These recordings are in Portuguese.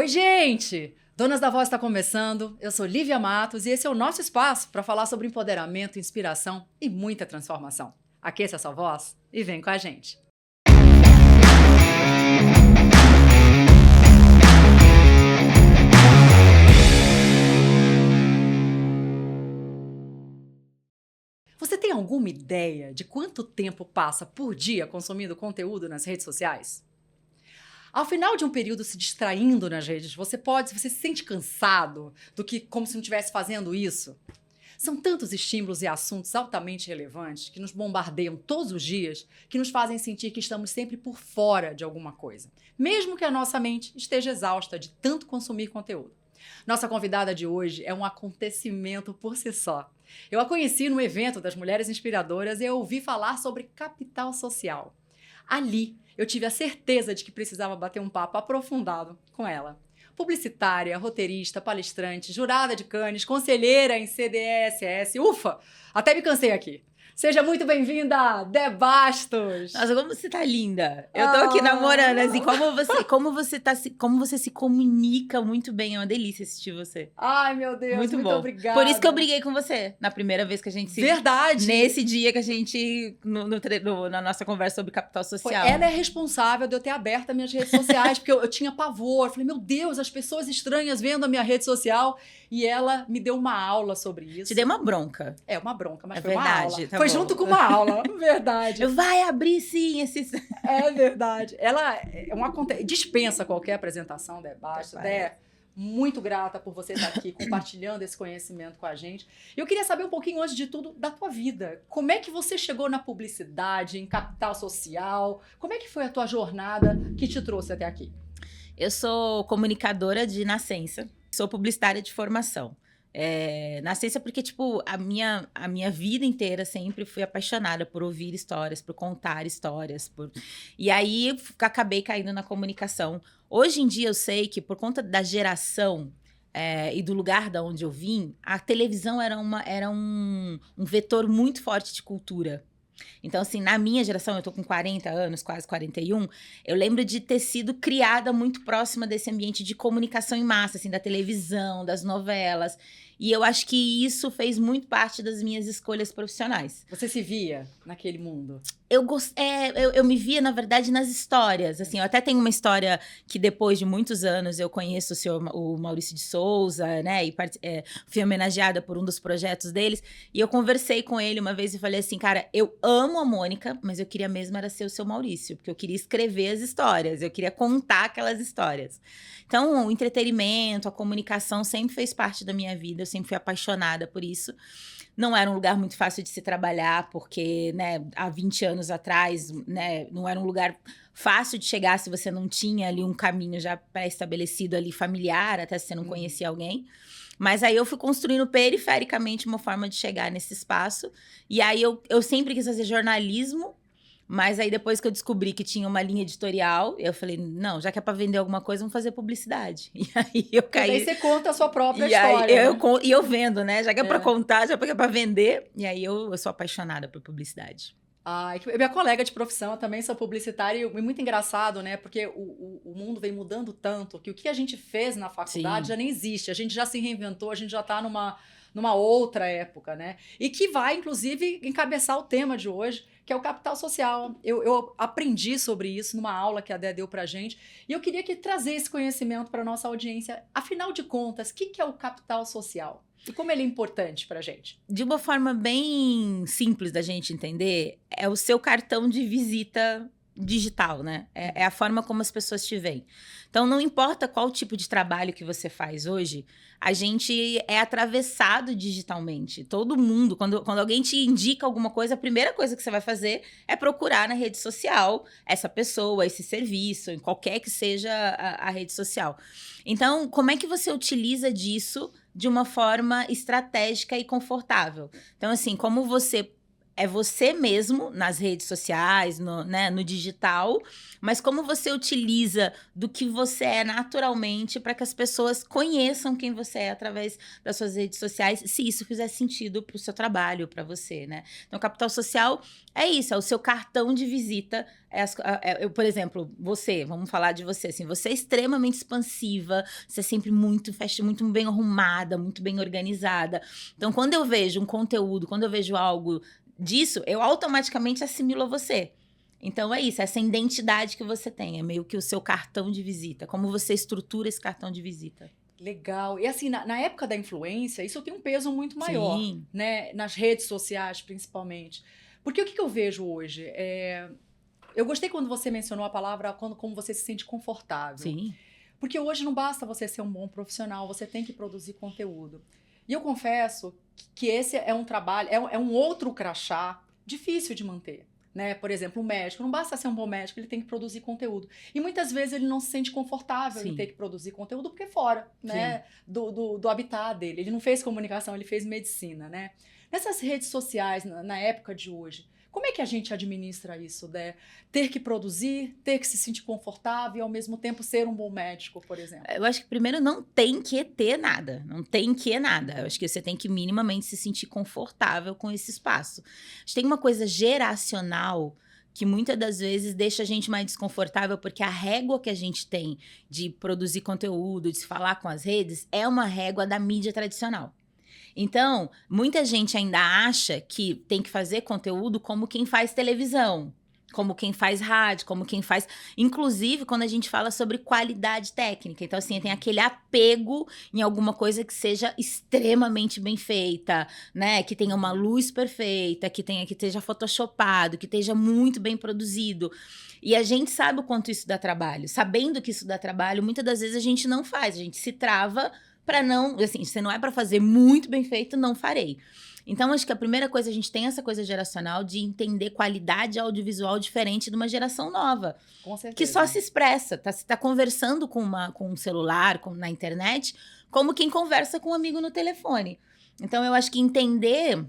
Oi, gente! Donas da Voz está começando. Eu sou Lívia Matos e esse é o nosso espaço para falar sobre empoderamento, inspiração e muita transformação. Aqueça essa voz e vem com a gente. Você tem alguma ideia de quanto tempo passa por dia consumindo conteúdo nas redes sociais? Ao final de um período se distraindo nas redes, você se sente cansado do que como se não estivesse fazendo isso? São tantos estímulos e assuntos altamente relevantes que nos bombardeiam todos os dias que nos fazem sentir que estamos sempre por fora de alguma coisa, mesmo que a nossa mente esteja exausta de tanto consumir conteúdo. Nossa convidada de hoje é um acontecimento por si só. Eu a conheci no evento das Mulheres Inspiradoras e eu ouvi falar sobre capital social. Ali, eu tive a certeza de que precisava bater um papo aprofundado com ela. Publicitária, roteirista, palestrante, jurada de Cannes, conselheira em CDSS. Ufa! Até me cansei aqui. Seja muito bem-vinda, Dé Bastos! Nossa, como você tá linda! Eu tô aqui namorando, assim, como você se comunica muito bem, é uma delícia assistir você. Ai, meu Deus, muito bom. Obrigada. Por isso que eu briguei com você, na primeira vez que a gente se... Verdade! Nesse dia que a gente, na nossa conversa sobre capital social. Ela é responsável de eu ter aberto as minhas redes sociais, porque eu tinha pavor. Falei, meu Deus, as pessoas estranhas vendo a minha rede social. E ela me deu uma aula sobre isso. Te dei uma bronca. É, uma bronca, mas é foi verdade, uma aula. Tá foi bom. junto com uma aula, verdade. Vai abrir sim esses... É verdade. Ela dispensa qualquer apresentação, Dé Bastos. Dé, muito grata por você estar aqui compartilhando esse conhecimento com a gente. Eu queria saber um pouquinho, antes de tudo, da tua vida. Como é que você chegou na publicidade, em capital social? Como é que foi a tua jornada que te trouxe até aqui? Eu sou comunicadora de nascença. Sou publicitária de formação. Nascença porque, tipo, a minha vida inteira sempre fui apaixonada por ouvir histórias, por contar histórias. E aí, acabei caindo na comunicação. Hoje em dia, eu sei que, por conta da geração e do lugar da onde eu vim, a televisão era um vetor muito forte de cultura. Então, assim, na minha geração, eu tô com 40 anos, quase 41, eu lembro de ter sido criada muito próxima desse ambiente de comunicação em massa, assim, da televisão, das novelas. E eu acho que isso fez muito parte das minhas escolhas profissionais. Você se via naquele mundo? Eu me via, na verdade, nas histórias. Assim, eu até tenho uma história que, depois de muitos anos, eu conheço o Maurício de Souza, né? E fui homenageada por um dos projetos deles. E eu conversei com ele uma vez e falei assim, cara, eu amo a Mônica, mas eu queria mesmo era ser o seu Maurício, porque eu queria escrever as histórias, eu queria contar aquelas histórias. Então, o entretenimento, a comunicação sempre fez parte da minha vida, eu sempre fui apaixonada por isso. Não era um lugar muito fácil de se trabalhar, porque, né, há 20 anos atrás, né, não era um lugar fácil de chegar se você não tinha ali um caminho já pré-estabelecido ali, familiar, até se você não conhecia alguém. Mas aí eu fui construindo perifericamente uma forma de chegar nesse espaço. E aí eu sempre quis fazer jornalismo, mas aí depois que eu descobri que tinha uma linha editorial, eu falei, não, já que é pra vender alguma coisa, vamos fazer publicidade. E aí eu caí... E aí você conta a sua própria história. E eu vendo, né? Já que é pra contar, já que é pra vender. E aí eu sou apaixonada por publicidade. Minha colega de profissão, eu também sou publicitária, e muito engraçado, né? Porque o mundo vem mudando tanto que o que a gente fez na faculdade já nem existe. A gente já se reinventou, a gente já tá numa outra época, né? E que vai, inclusive, encabeçar o tema de hoje, que é o capital social. Eu aprendi sobre isso numa aula que a Dé deu pra gente, e eu queria trazer esse conhecimento para nossa audiência. Afinal de contas, o que é o capital social? E como ele é importante pra gente? De uma forma bem simples da gente entender, é o seu cartão de visita digital, né? É a forma como as pessoas te veem. Então, não importa qual tipo de trabalho que você faz hoje, a gente é atravessado digitalmente. Todo mundo, quando alguém te indica alguma coisa, a primeira coisa que você vai fazer é procurar na rede social essa pessoa, esse serviço, em qualquer que seja a rede social. Então, como é que você utiliza disso de uma forma estratégica e confortável? Então, assim, como você é você mesmo nas redes sociais, né, no digital, mas como você utiliza do que você é naturalmente para que as pessoas conheçam quem você é através das suas redes sociais, se isso fizer sentido para o seu trabalho, para você, né? Então, capital social é isso, é o seu cartão de visita. Por exemplo, vamos falar de você, assim, você é extremamente expansiva, você é sempre muito bem arrumada, muito bem organizada. Então, quando eu vejo um conteúdo, quando eu vejo algo disso, eu automaticamente assimilo a você. Então, é isso, essa identidade que você tem, é meio que o seu cartão de visita, como você estrutura esse cartão de visita. Legal. E assim, na época da influência, isso tem um peso muito maior, Sim. né? Nas redes sociais, principalmente. Porque o que eu vejo hoje? Eu gostei quando você mencionou a palavra como você se sente confortável. Sim. Porque hoje não basta você ser um bom profissional, você tem que produzir conteúdo. E eu confesso que esse é um trabalho, é um outro crachá difícil de manter. Né? Por exemplo, um médico, não basta ser um bom médico, ele tem que produzir conteúdo. E muitas vezes ele não se sente confortável Sim. em ter que produzir conteúdo porque é fora, né? do habitat dele. Ele não fez comunicação, ele fez medicina. Né? Nessas redes sociais, na época de hoje, como é que a gente administra isso, né? Ter que produzir, ter que se sentir confortável e, ao mesmo tempo, ser um bom médico, por exemplo? Eu acho que, primeiro, não tem que ter nada. Não tem que nada. Eu acho que você tem que, minimamente, se sentir confortável com esse espaço. Acho que tem uma coisa geracional que, muitas das vezes, deixa a gente mais desconfortável, porque a régua que a gente tem de produzir conteúdo, de se falar com as redes, é uma régua da mídia tradicional. Então, muita gente ainda acha que tem que fazer conteúdo como quem faz televisão, como quem faz rádio, como quem faz... Inclusive, quando a gente fala sobre qualidade técnica. Então, assim, tem aquele apego em alguma coisa que seja extremamente bem feita, né? Que tenha uma luz perfeita, que esteja photoshopado, que esteja muito bem produzido. E a gente sabe o quanto isso dá trabalho. Sabendo que isso dá trabalho, muitas das vezes a gente não faz. A gente se trava para não, assim, se não é para fazer muito bem feito, não farei. Então, acho que a primeira coisa, a gente tem essa coisa geracional de entender qualidade audiovisual diferente de uma geração nova. Com certeza. Que só se expressa, tá conversando com um celular, na internet, como quem conversa com um amigo no telefone. Então, eu acho que entender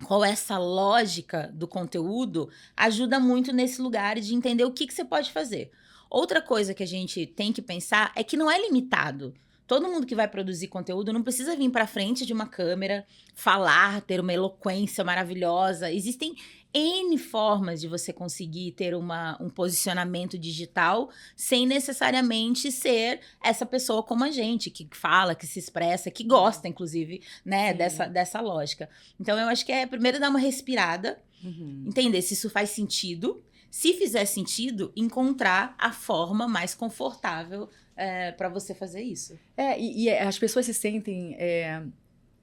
qual é essa lógica do conteúdo ajuda muito nesse lugar de entender o que você pode fazer. Outra coisa que a gente tem que pensar é que não é limitado. Todo mundo que vai produzir conteúdo não precisa vir para frente de uma câmera, falar, ter uma eloquência maravilhosa. Existem N formas de você conseguir ter um posicionamento digital sem necessariamente ser essa pessoa como a gente, que fala, que se expressa, que gosta, inclusive, né, dessa lógica. Então, eu acho que primeiro dar uma respirada, entender se isso faz sentido. Se fizer sentido, encontrar a forma mais confortável para você fazer isso. E as pessoas se sentem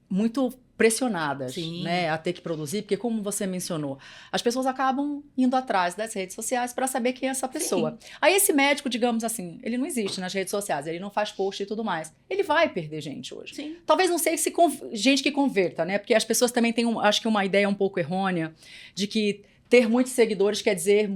muito pressionadas, né, a ter que produzir, porque, como você mencionou, as pessoas acabam indo atrás das redes sociais para saber quem é essa pessoa. Sim. Aí esse médico, digamos assim, ele não existe nas redes sociais, ele não faz post e tudo mais. Ele vai perder gente hoje. Sim. Talvez não seja gente que converta, né, porque as pessoas também têm, acho que, uma ideia um pouco errônea de que ter muitos seguidores quer dizer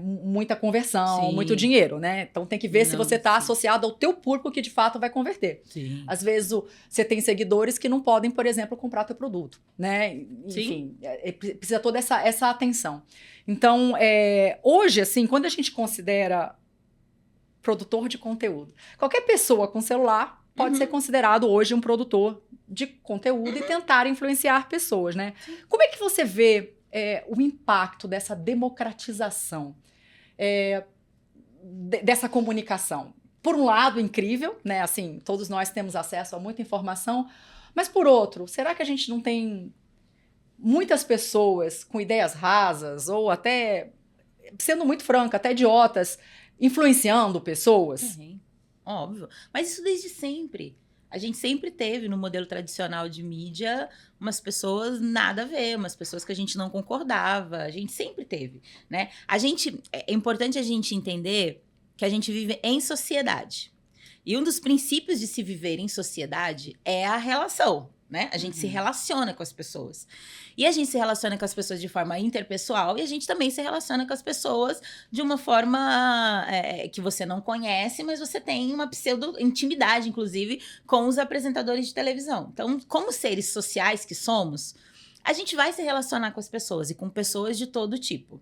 muita conversão, sim, muito dinheiro, né? Então tem que ver se você está associado ao teu público que de fato vai converter. Sim. Às vezes você tem seguidores que não podem, por exemplo, comprar teu produto, né? Enfim, precisa toda essa atenção. Então, hoje, assim, quando a gente considera produtor de conteúdo, qualquer pessoa com celular pode ser considerado hoje um produtor de conteúdo e tentar influenciar pessoas, né? Sim. Como é que você vê o impacto dessa democratização, dessa comunicação? Por um lado, incrível, né? Assim, todos nós temos acesso a muita informação, mas por outro, será que a gente não tem muitas pessoas com ideias rasas ou até, sendo muito franca, até idiotas, influenciando pessoas? Óbvio, mas isso desde sempre. A gente sempre teve no modelo tradicional de mídia umas pessoas nada a ver, umas pessoas que a gente não concordava, a gente sempre teve, né? É importante a gente entender que a gente vive em sociedade. E um dos princípios de se viver em sociedade é a relação, né? A gente se relaciona com as pessoas. E a gente se relaciona com as pessoas de forma interpessoal e a gente também se relaciona com as pessoas de uma forma que você não conhece, mas você tem uma pseudo-intimidade, inclusive, com os apresentadores de televisão. Então, como seres sociais que somos, a gente vai se relacionar com as pessoas e com pessoas de todo tipo.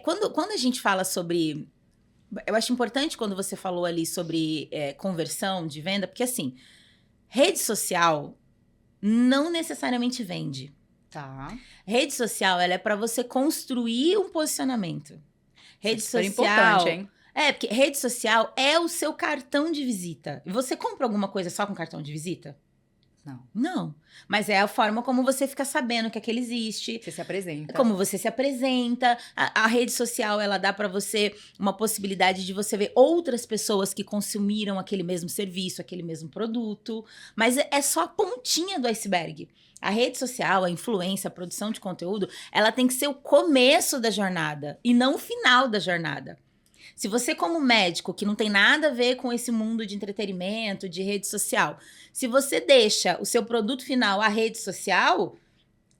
Quando a gente fala sobre... Eu acho importante quando você falou ali sobre conversão de venda, porque assim, rede social não necessariamente vende. Tá. Rede social, ela é para você construir um posicionamento. Rede Isso é social... importante, hein? Porque rede social é o seu cartão de visita. Você compra alguma coisa só com cartão de visita? Não. Não. Mas é a forma como você fica sabendo que aquele existe. Você se apresenta. Como você se apresenta. A rede social, ela dá para você uma possibilidade de você ver outras pessoas que consumiram aquele mesmo serviço, aquele mesmo produto. Mas é só a pontinha do iceberg. A rede social, a influência, a produção de conteúdo, ela tem que ser o começo da jornada e não o final da jornada. Se você, como médico, que não tem nada a ver com esse mundo de entretenimento, de rede social, se você deixa o seu produto final à rede social,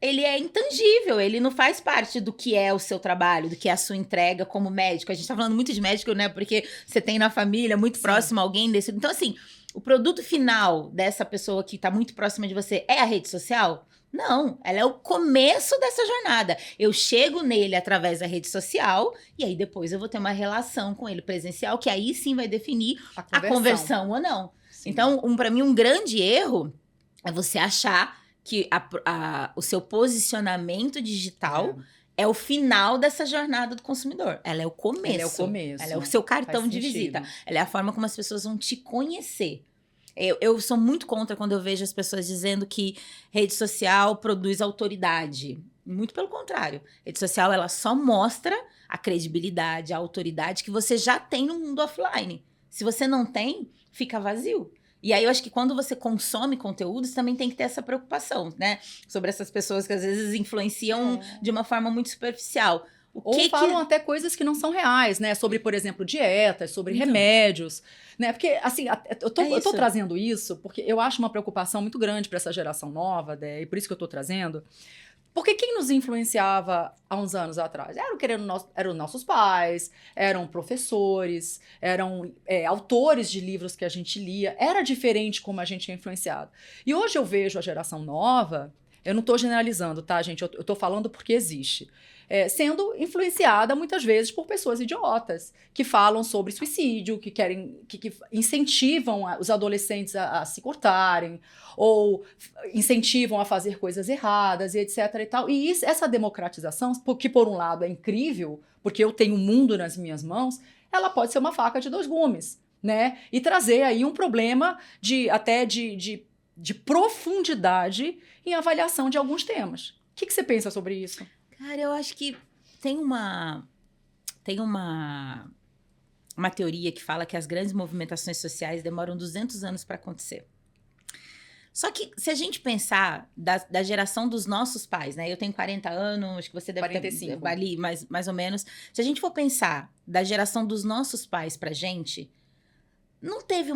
ele é intangível, ele não faz parte do que é o seu trabalho, do que é a sua entrega como médico. A gente tá falando muito de médico, né? Porque você tem na família, muito próximo alguém desse... Então, assim, o produto final dessa pessoa que tá muito próxima de você é a rede social? Não, ela é o começo dessa jornada. Eu chego nele através da rede social e aí depois eu vou ter uma relação com ele presencial, que aí sim vai definir a conversão ou não. Sim. Então, para mim, um grande erro é você achar que o seu posicionamento digital é o final dessa jornada do consumidor. Ela é o começo. Ela é o começo. Ela é o seu cartão de visita. Ela é a forma como as pessoas vão te conhecer. Eu sou muito contra quando eu vejo as pessoas dizendo que rede social produz autoridade. Muito pelo contrário. Rede social, ela só mostra a credibilidade, a autoridade que você já tem no mundo offline. Se você não tem, fica vazio. E aí eu acho que quando você consome conteúdos, também tem que ter essa preocupação, né? Sobre essas pessoas que às vezes influenciam de uma forma muito superficial. Ou falam até coisas que não são reais, né? Sobre, por exemplo, dietas, sobre remédios, né? Porque, assim, eu tô trazendo isso porque eu acho uma preocupação muito grande para essa geração nova, né? E por isso que eu tô trazendo. Porque quem nos influenciava há uns anos atrás? Eram nossos pais, eram professores, eram autores de livros que a gente lia. Era diferente como a gente é influenciado. E hoje eu vejo a geração nova, eu não tô generalizando, tá, gente? Eu tô falando porque existe. Sendo influenciada muitas vezes por pessoas idiotas que falam sobre suicídio, que incentivam os adolescentes a se cortarem ou incentivam a fazer coisas erradas e etc e tal. E essa democratização, que por um lado é incrível, porque eu tenho um mundo nas minhas mãos, ela pode ser uma faca de dois gumes, né? E trazer aí um problema de profundidade em avaliação de alguns temas. O que você pensa sobre isso? Cara, eu acho que tem uma teoria que fala que as grandes movimentações sociais demoram 200 anos para acontecer. Só que se a gente pensar da geração dos nossos pais, né? Eu tenho 40 anos, acho que você deve 45. ter ali mais ou menos. Se a gente for pensar da geração dos nossos pais pra gente, não teve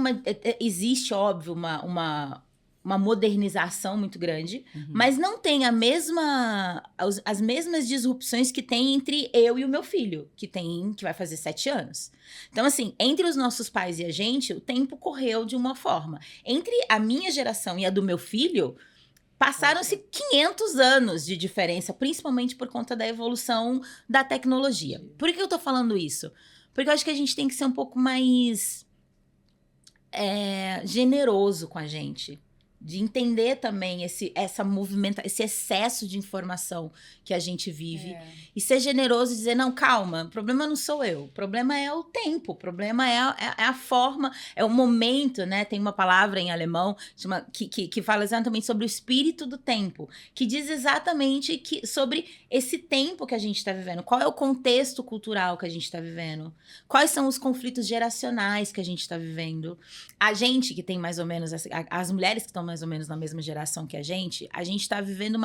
existe, óbvio, uma modernização muito grande, mas não tem as mesmas disrupções que tem entre eu e o meu filho, que vai fazer 7 anos. Então, assim, entre os nossos pais e a gente, o tempo correu de uma forma. Entre a minha geração e a do meu filho, passaram-se 500 anos de diferença, principalmente por conta da evolução da tecnologia. Por que eu tô falando isso? Porque eu acho que a gente tem que ser um pouco mais generoso com a gente. De entender também esse excesso de informação que a gente vive. E ser generoso e dizer, não, calma, o problema não sou eu. O problema é o tempo, o problema é a forma, é o momento, né? Tem uma palavra em alemão que fala exatamente sobre o espírito do tempo, que diz exatamente sobre esse tempo que a gente está vivendo. Qual é o contexto cultural que a gente está vivendo? Quais são os conflitos geracionais que a gente está vivendo? A gente que tem mais ou menos, as mulheres que estão mais ou menos na mesma geração que a gente está vivendo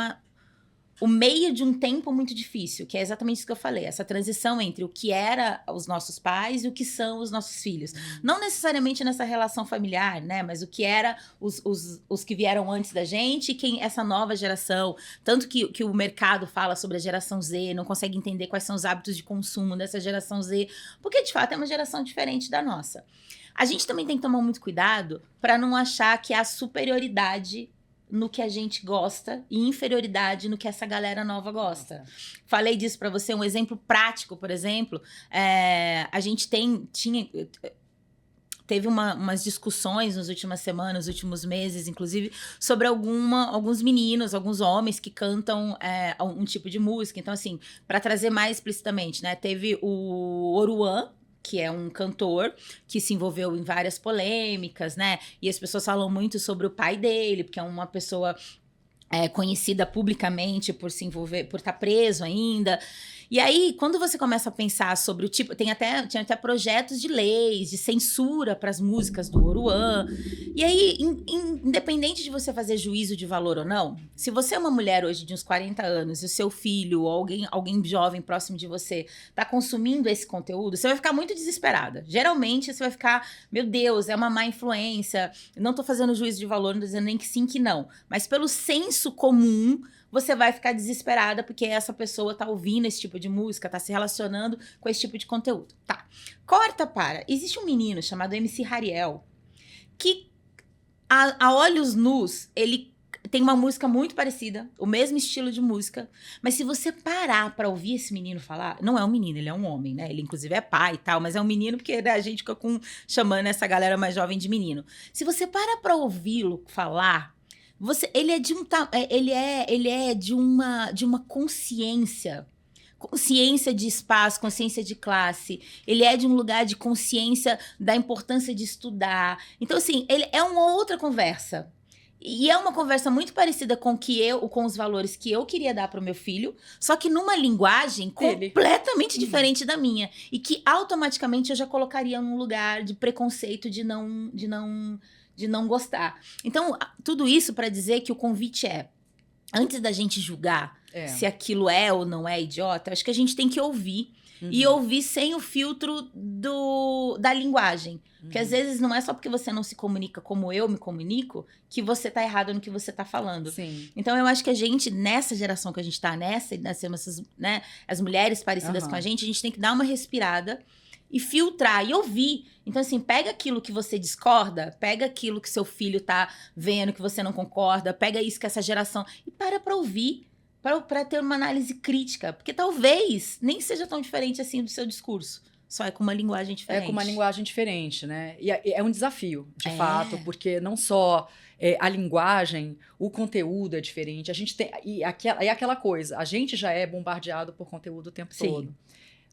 o meio de um tempo muito difícil, que é exatamente isso que eu falei, essa transição entre o que era os nossos pais e o que são os nossos filhos. Não necessariamente nessa relação familiar, né? Mas o que era os que vieram antes da gente e essa nova geração. Tanto que o mercado fala sobre a geração Z, não consegue entender quais são os hábitos de consumo dessa geração Z, porque de fato é uma geração diferente da nossa. A gente também tem que tomar muito cuidado para não achar que há superioridade no que a gente gosta e inferioridade no que essa galera nova gosta. Falei disso pra você, um exemplo prático, por exemplo, a gente teve umas discussões nas últimas semanas, nos últimos meses, inclusive, sobre alguns meninos, alguns homens que cantam um tipo de música. Então, assim, para trazer mais explicitamente, né? Teve o Oruan, que é um cantor que se envolveu em várias polêmicas, né? E as pessoas falam muito sobre o pai dele, porque é uma pessoa conhecida publicamente por se envolver, por estar preso ainda. E aí, quando você começa a pensar sobre o tipo... Tinha até projetos de leis, de censura para as músicas do Oruan. E aí, independente de você fazer juízo de valor ou não, se você é uma mulher hoje de uns 40 anos e o seu filho ou alguém jovem próximo de você está consumindo esse conteúdo, você vai ficar muito desesperada. Geralmente, você vai ficar, meu Deus, é uma má influência. Não tô fazendo juízo de valor, não tô dizendo nem que sim, que não. Mas pelo senso comum, você vai ficar desesperada porque essa pessoa tá ouvindo esse tipo de música, tá se relacionando com esse tipo de conteúdo. Tá. Corta para. Existe um menino chamado MC Hariel que, a olhos nus, ele tem uma música muito parecida, o mesmo estilo de música, mas se você parar pra ouvir esse menino falar, não é um menino, ele é um homem, né? Ele inclusive é pai e tal, mas é um menino porque a gente fica chamando essa galera mais jovem de menino. Se você para pra ouvi-lo falar, ele é de uma consciência de espaço, consciência de classe. Ele é de um lugar de consciência da importância de estudar. Então, assim, ele é uma outra conversa. E é uma conversa muito parecida com os valores que eu queria dar para o meu filho, só que numa linguagem completamente diferente da minha. E que automaticamente eu já colocaria num lugar de preconceito, de não gostar. Então, tudo isso para dizer que o convite antes da gente julgar se aquilo é ou não é idiota, acho que a gente tem que ouvir. E ouvir sem o filtro da linguagem. Porque às vezes não é só porque você não se comunica como eu me comunico que você tá errado no que você tá falando. Sim. Então eu acho que a gente, nessa geração que a gente tá, né, as mulheres parecidas com a gente tem que dar uma respirada e filtrar e ouvir. Então, assim, pega aquilo que você discorda, pega aquilo que seu filho tá vendo, que você não concorda, pega isso que essa geração... E para ouvir, para ter uma análise crítica. Porque talvez nem seja tão diferente assim do seu discurso. Só é com uma linguagem diferente. É com uma linguagem diferente, né? E é um desafio, de fato, porque não só... a linguagem, o conteúdo é diferente. A gente tem... E aquela coisa, a gente já é bombardeado por conteúdo o tempo todo.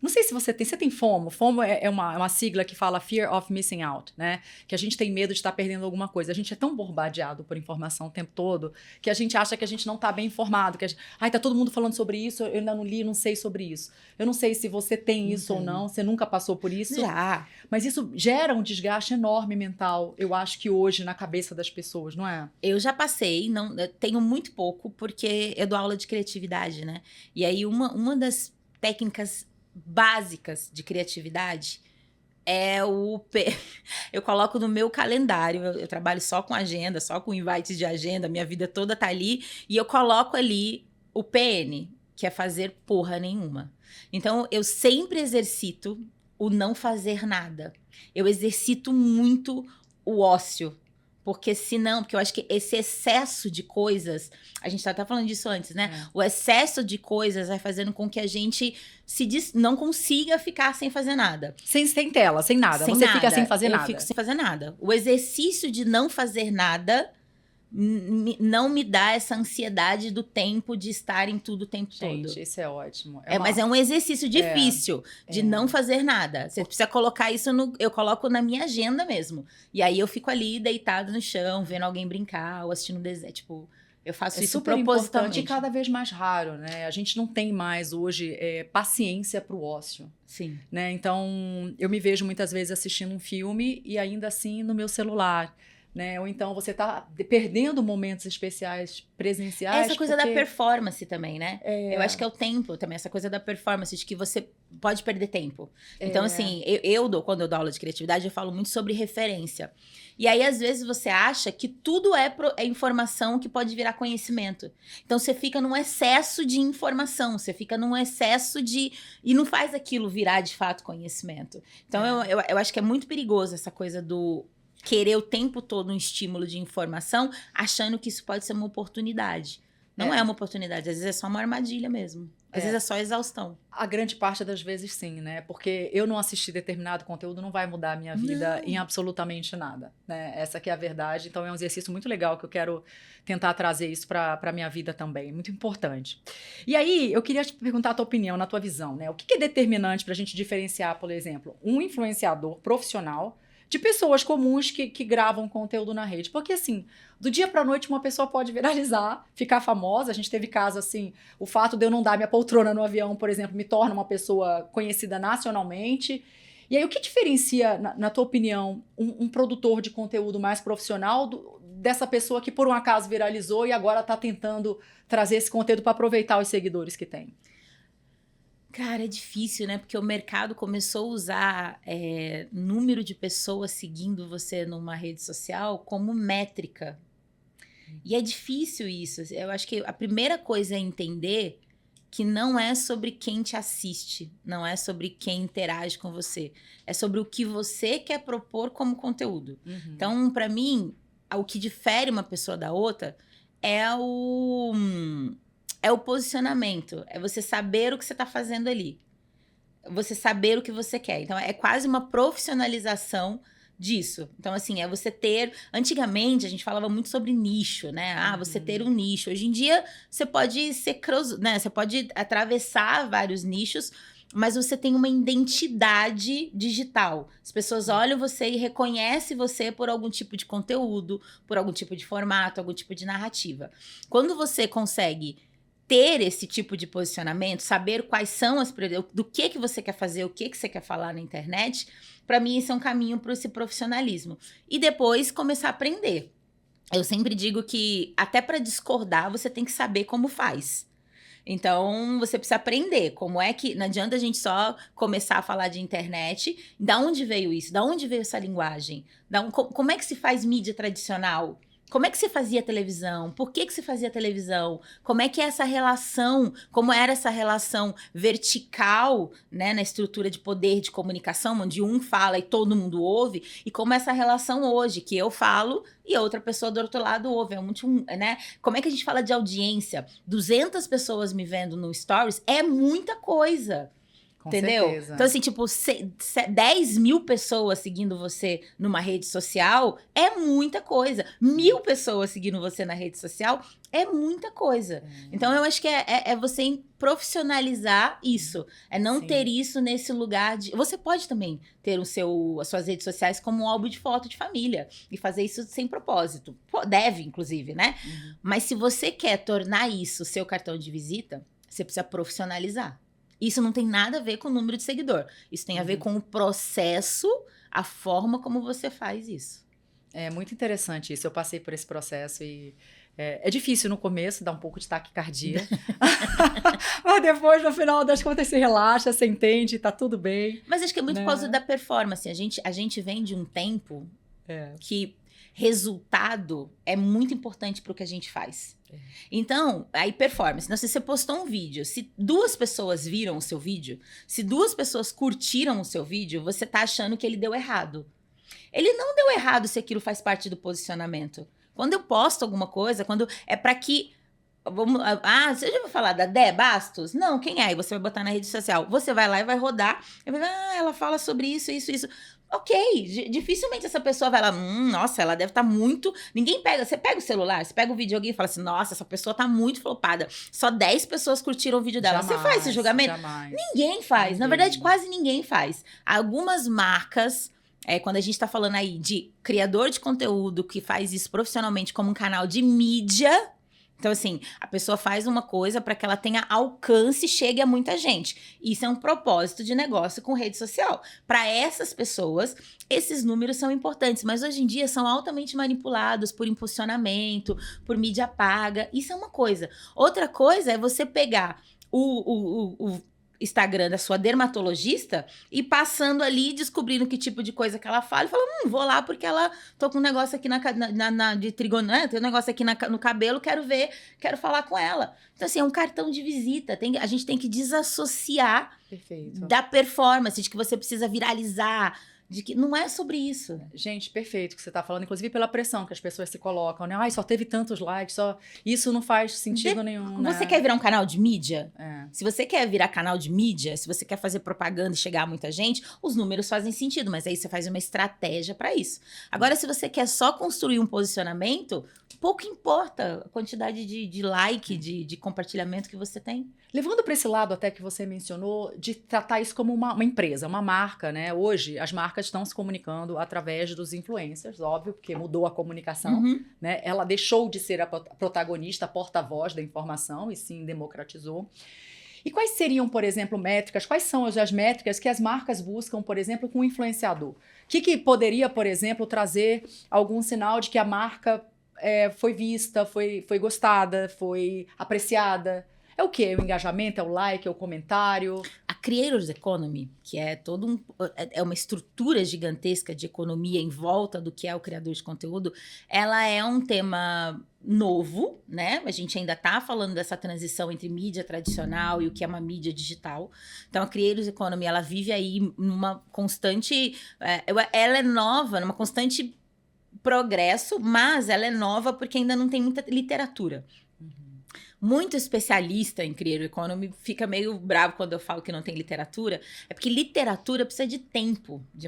Não sei se você tem FOMO. FOMO é uma sigla que fala Fear of Missing Out, né? Que a gente tem medo de estar perdendo alguma coisa. A gente é tão bombardeado por informação o tempo todo que a gente acha que a gente não está bem informado. Tá todo mundo falando sobre isso, eu ainda não li, não sei sobre isso. Eu não sei se você tem isso ou não, você nunca passou por isso. Já. Mas isso gera um desgaste enorme mental, eu acho que hoje, na cabeça das pessoas, não é? Eu já passei, eu tenho muito pouco, porque eu dou aula de criatividade, né? E aí uma das técnicas básicas de criatividade eu coloco no meu calendário, eu trabalho só com agenda, só com invites de agenda, minha vida toda tá ali, e eu coloco ali o PN, que é fazer porra nenhuma. Então, eu sempre exercito o não fazer nada. Eu exercito muito o ócio. Porque eu acho que esse excesso de coisas, a gente tá até falando disso antes, né? O excesso de coisas vai fazendo com que a gente não consiga ficar sem fazer nada. Sem tela, sem nada. Você fica sem fazer nada. Eu fico sem fazer nada. O exercício de não fazer nada não me dá essa ansiedade do tempo de estar em tudo o tempo todo. Gente, isso é ótimo. Mas é um exercício difícil de não fazer nada. Você precisa colocar isso eu coloco na minha agenda mesmo. E aí eu fico ali deitada no chão, vendo alguém brincar ou assistindo desenho. Tipo, eu faço isso super propositalmente. Importante e cada vez mais raro, né? A gente não tem mais hoje paciência para o ócio. Sim. Né? Então, eu me vejo muitas vezes assistindo um filme e ainda assim no meu celular. Né? Ou então você tá perdendo momentos especiais presenciais. Essa coisa da performance também, né? Eu acho que é o tempo também, essa coisa da performance, de que você pode perder tempo. Então, assim, quando eu dou aula de criatividade, eu falo muito sobre referência. E aí, às vezes, você acha que tudo é informação que pode virar conhecimento. Então, você fica num excesso de informação, você fica num excesso e não faz aquilo virar, de fato, conhecimento. Então, eu acho que é muito perigoso essa coisa do querer o tempo todo um estímulo de informação, achando que isso pode ser uma oportunidade. Não é uma oportunidade, às vezes é só uma armadilha mesmo. Às vezes é só exaustão. A grande parte das vezes sim, né? Porque eu não assistir determinado conteúdo não vai mudar a minha vida em absolutamente nada, né? Essa que é a verdade. Então é um exercício muito legal que eu quero tentar trazer isso para a minha vida também. Muito importante. E aí, eu queria te perguntar a tua opinião, na tua visão, né? O que é determinante para a gente diferenciar, por exemplo, um influenciador profissional de pessoas comuns que gravam conteúdo na rede? Porque, assim, do dia pra noite uma pessoa pode viralizar, ficar famosa. A gente teve caso, assim, o fato de eu não dar minha poltrona no avião, por exemplo, me torna uma pessoa conhecida nacionalmente. E aí, o que diferencia, na tua opinião, um produtor de conteúdo mais profissional dessa pessoa que, por um acaso, viralizou e agora tá tentando trazer esse conteúdo para aproveitar os seguidores que tem? Cara, é difícil, né? Porque o mercado começou a usar número de pessoas seguindo você numa rede social como métrica. E é difícil isso. Eu acho que a primeira coisa é entender que não é sobre quem te assiste, não é sobre quem interage com você. É sobre o que você quer propor como conteúdo. Então, para mim, o que difere uma pessoa da outra é o posicionamento, é você saber o que você está fazendo ali, você saber o que você quer. Então, é quase uma profissionalização disso. Então, assim, é você ter... Antigamente, a gente falava muito sobre nicho, né? Você ter um nicho. Hoje em dia, você pode ser né? Você pode atravessar vários nichos, mas você tem uma identidade digital. As pessoas olham você e reconhecem você por algum tipo de conteúdo, por algum tipo de formato, algum tipo de narrativa. Quando você consegue ter esse tipo de posicionamento, saber quais são as prioridades, do que você quer fazer, o que você quer falar na internet, para mim isso é um caminho para esse profissionalismo. E depois começar a aprender. Eu sempre digo que até para discordar você tem que saber como faz. Então, você precisa aprender como é que... Não adianta a gente só começar a falar de internet. Da onde veio isso? Da onde veio essa linguagem? Como é que se faz mídia tradicional? Como é que você fazia televisão? Por que você fazia televisão? Como é que é essa relação? Como era essa relação vertical, né, na estrutura de poder de comunicação, onde um fala e todo mundo ouve? E como é essa relação hoje, que eu falo e a outra pessoa do outro lado ouve? Né? Como é que a gente fala de audiência? 200 pessoas me vendo no Stories é muita coisa. Com entendeu? certeza. Então, assim, tipo, 10 mil pessoas seguindo você numa rede social é muita coisa. 1000 pessoas seguindo você na rede social é muita coisa. Então, eu acho que é você profissionalizar isso. É não ter isso nesse lugar de... Você pode também ter as suas redes sociais como um álbum de foto de família e fazer isso sem propósito. Deve, inclusive, né? Mas se você quer tornar isso seu cartão de visita, você precisa profissionalizar. Isso não tem nada a ver com o número de seguidor. Isso tem a ver com o processo, a forma como você faz isso. É muito interessante isso. Eu passei por esse processo e é difícil no começo, dá um pouco de taquicardia. Mas depois, no final das contas, você relaxa, você entende, tá tudo bem. Mas acho que é muito por causa da performance. A gente vem de um tempo que resultado é muito importante para o que a gente faz. Então, aí performance. Então, se você postou um vídeo, se 2 pessoas viram o seu vídeo, se 2 pessoas curtiram o seu vídeo, você tá achando que ele deu errado. Ele não deu errado se aquilo faz parte do posicionamento. Quando eu posto alguma coisa, quando é para que... você já vai falar da Dé Bastos? Não, quem é? Aí você vai botar na rede social. Você vai lá e vai rodar. E vai ela fala sobre isso. Ok, dificilmente essa pessoa vai lá, nossa, ela deve estar muito... Ninguém pega, você pega o celular, você pega o vídeo de alguém e fala assim, nossa, essa pessoa tá muito flopada. Só 10 pessoas curtiram o vídeo dela. Jamais, você faz esse julgamento? Jamais. Ninguém faz. Na verdade, quase ninguém faz. Algumas marcas... quando a gente tá falando aí de criador de conteúdo que faz isso profissionalmente como um canal de mídia... Então, assim, a pessoa faz uma coisa para que ela tenha alcance e chegue a muita gente. Isso é um propósito de negócio com rede social. Para essas pessoas, esses números são importantes, mas hoje em dia são altamente manipulados por impulsionamento, por mídia paga. Isso é uma coisa. Outra coisa é você pegar o Instagram da sua dermatologista e passando ali, descobrindo que tipo de coisa que ela fala e falando, vou lá porque ela tô com um negócio aqui de trigono, né? Tem um negócio aqui no cabelo, quero falar com ela. Então, assim, é um cartão de visita. A gente tem que desassociar da performance, de que você precisa viralizar, de que não é sobre isso. Gente, perfeito o que você está falando, inclusive pela pressão que as pessoas se colocam, né? Ai, só teve tantos likes, só... Isso não faz sentido nenhum, Você né? quer virar um canal de mídia? É. Se você quer virar canal de mídia, se você quer fazer propaganda e chegar a muita gente, os números fazem sentido, mas aí você faz uma estratégia para isso. Agora, se você quer só construir um posicionamento, pouco importa a quantidade de like, de compartilhamento que você tem. Levando para esse lado até que você mencionou, de tratar isso como uma empresa, uma marca, né? Hoje, as marcas estão se comunicando através dos influencers, óbvio, porque mudou a comunicação, né? Ela deixou de ser a protagonista, a porta-voz da informação, e sim democratizou. E quais seriam, por exemplo, métricas? Quais são as métricas que as marcas buscam, por exemplo, com o influenciador? O que poderia, por exemplo, trazer algum sinal de que a marca foi vista, foi gostada, foi apreciada? É o quê? O engajamento, é o like, é o comentário? A Creators Economy, que é é uma estrutura gigantesca de economia em volta do que é o criador de conteúdo, ela é um tema novo, né? A gente ainda tá falando dessa transição entre mídia tradicional e o que é uma mídia digital. Então, a Creators Economy, ela vive aí numa constante... ela é nova, numa constante progresso, mas ela é nova porque ainda não tem muita literatura. Muito especialista em Creator Economy fica meio bravo quando eu falo que não tem literatura. É porque literatura precisa de tempo, de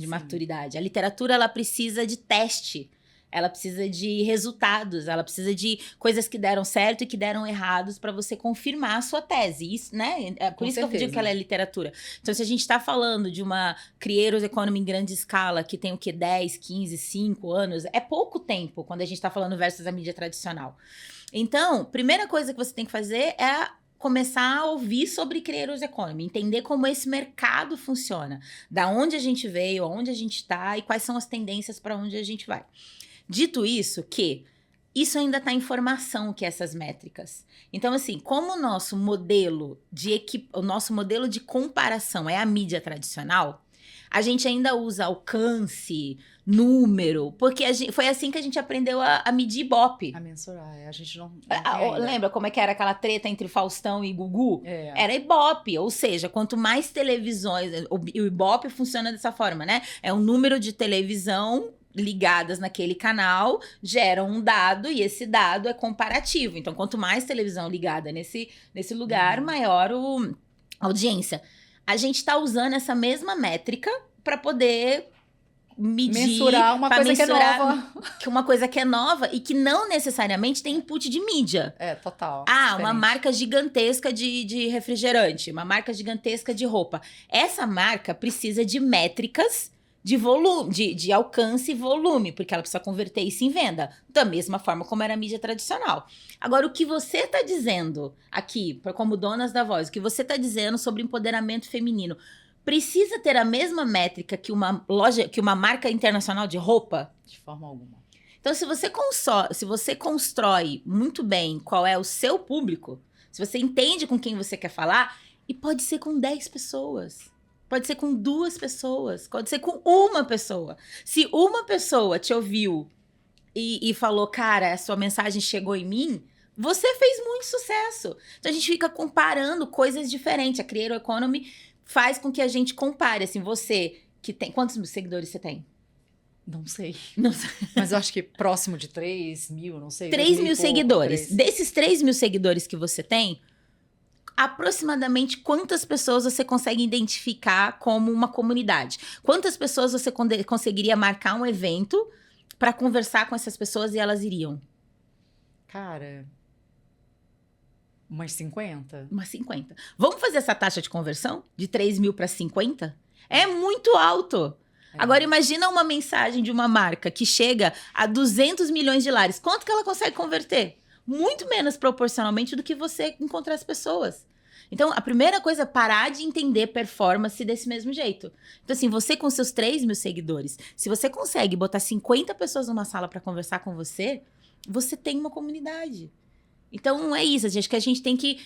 maturidade. A literatura, ela precisa de teste. Ela precisa de resultados. Ela precisa de coisas que deram certo e que deram errados para você confirmar a sua tese. Isso, né? É por isso que eu digo que ela é literatura. Então, se a gente está falando de uma Creator Economy em grande escala, que tem o quê? 10, 15, 5 anos, é pouco tempo quando a gente está falando versus a mídia tradicional. Então, primeira coisa que você tem que fazer é começar a ouvir sobre Creators Economy, entender como esse mercado funciona, da onde a gente veio, aonde a gente está e quais são as tendências para onde a gente vai. Dito isso, isso ainda está em formação, que essas métricas. Então, assim, como o nosso modelo de comparação é a mídia tradicional, a gente ainda usa alcance, número, porque foi assim que a gente aprendeu a medir Ibope. A mensurar, a gente não lembra como é que era aquela treta entre Faustão e Gugu? É. Era Ibope, ou seja, quanto mais televisões... O Ibope funciona dessa forma, né? É um número de televisão ligadas naquele canal, geram um dado e esse dado é comparativo. Então, quanto mais televisão ligada nesse lugar, maior a audiência. A gente está usando essa mesma métrica para poder medir, mensurar uma coisa que é nova. Uma coisa que é nova e que não necessariamente tem input de mídia. É, total. Uma marca gigantesca de refrigerante, uma marca gigantesca de roupa. Essa marca precisa de métricas de volume, de alcance e volume, porque ela precisa converter isso em venda, da mesma forma como era a mídia tradicional. Agora, o que você está dizendo aqui, como donas da voz, o que você está dizendo sobre empoderamento feminino, precisa ter a mesma métrica que uma marca internacional de roupa? De forma alguma. Então, se você constrói muito bem qual é o seu público, se você entende com quem você quer falar, e pode ser com 10 pessoas. Pode ser com 2 pessoas, pode ser com 1 pessoa. Se uma pessoa te ouviu e falou, cara, a sua mensagem chegou em mim, você fez muito sucesso. Então a gente fica comparando coisas diferentes. A Creator Economy faz com que a gente compare. Assim, você que tem... Quantos seguidores você tem? Não sei. Não sei. Mas eu acho que próximo de 3 mil, não sei. 3 mil seguidores. Desses 3 mil seguidores que você tem, aproximadamente quantas pessoas você consegue identificar como uma comunidade? Quantas pessoas você conseguiria marcar um evento para conversar com essas pessoas e elas iriam? Cara, umas 50? Umas 50. Vamos fazer essa taxa de conversão? De 3 mil para 50? É muito alto. Agora, imagina uma mensagem de uma marca que chega a 200 milhões de lares. Quanto que ela consegue converter? Muito menos proporcionalmente do que você encontrar as pessoas. Então, a primeira coisa é parar de entender performance desse mesmo jeito. Então, assim, você com seus 3 mil seguidores, se você consegue botar 50 pessoas numa sala para conversar com você, você tem uma comunidade. Então, é isso. Acho que a gente tem que...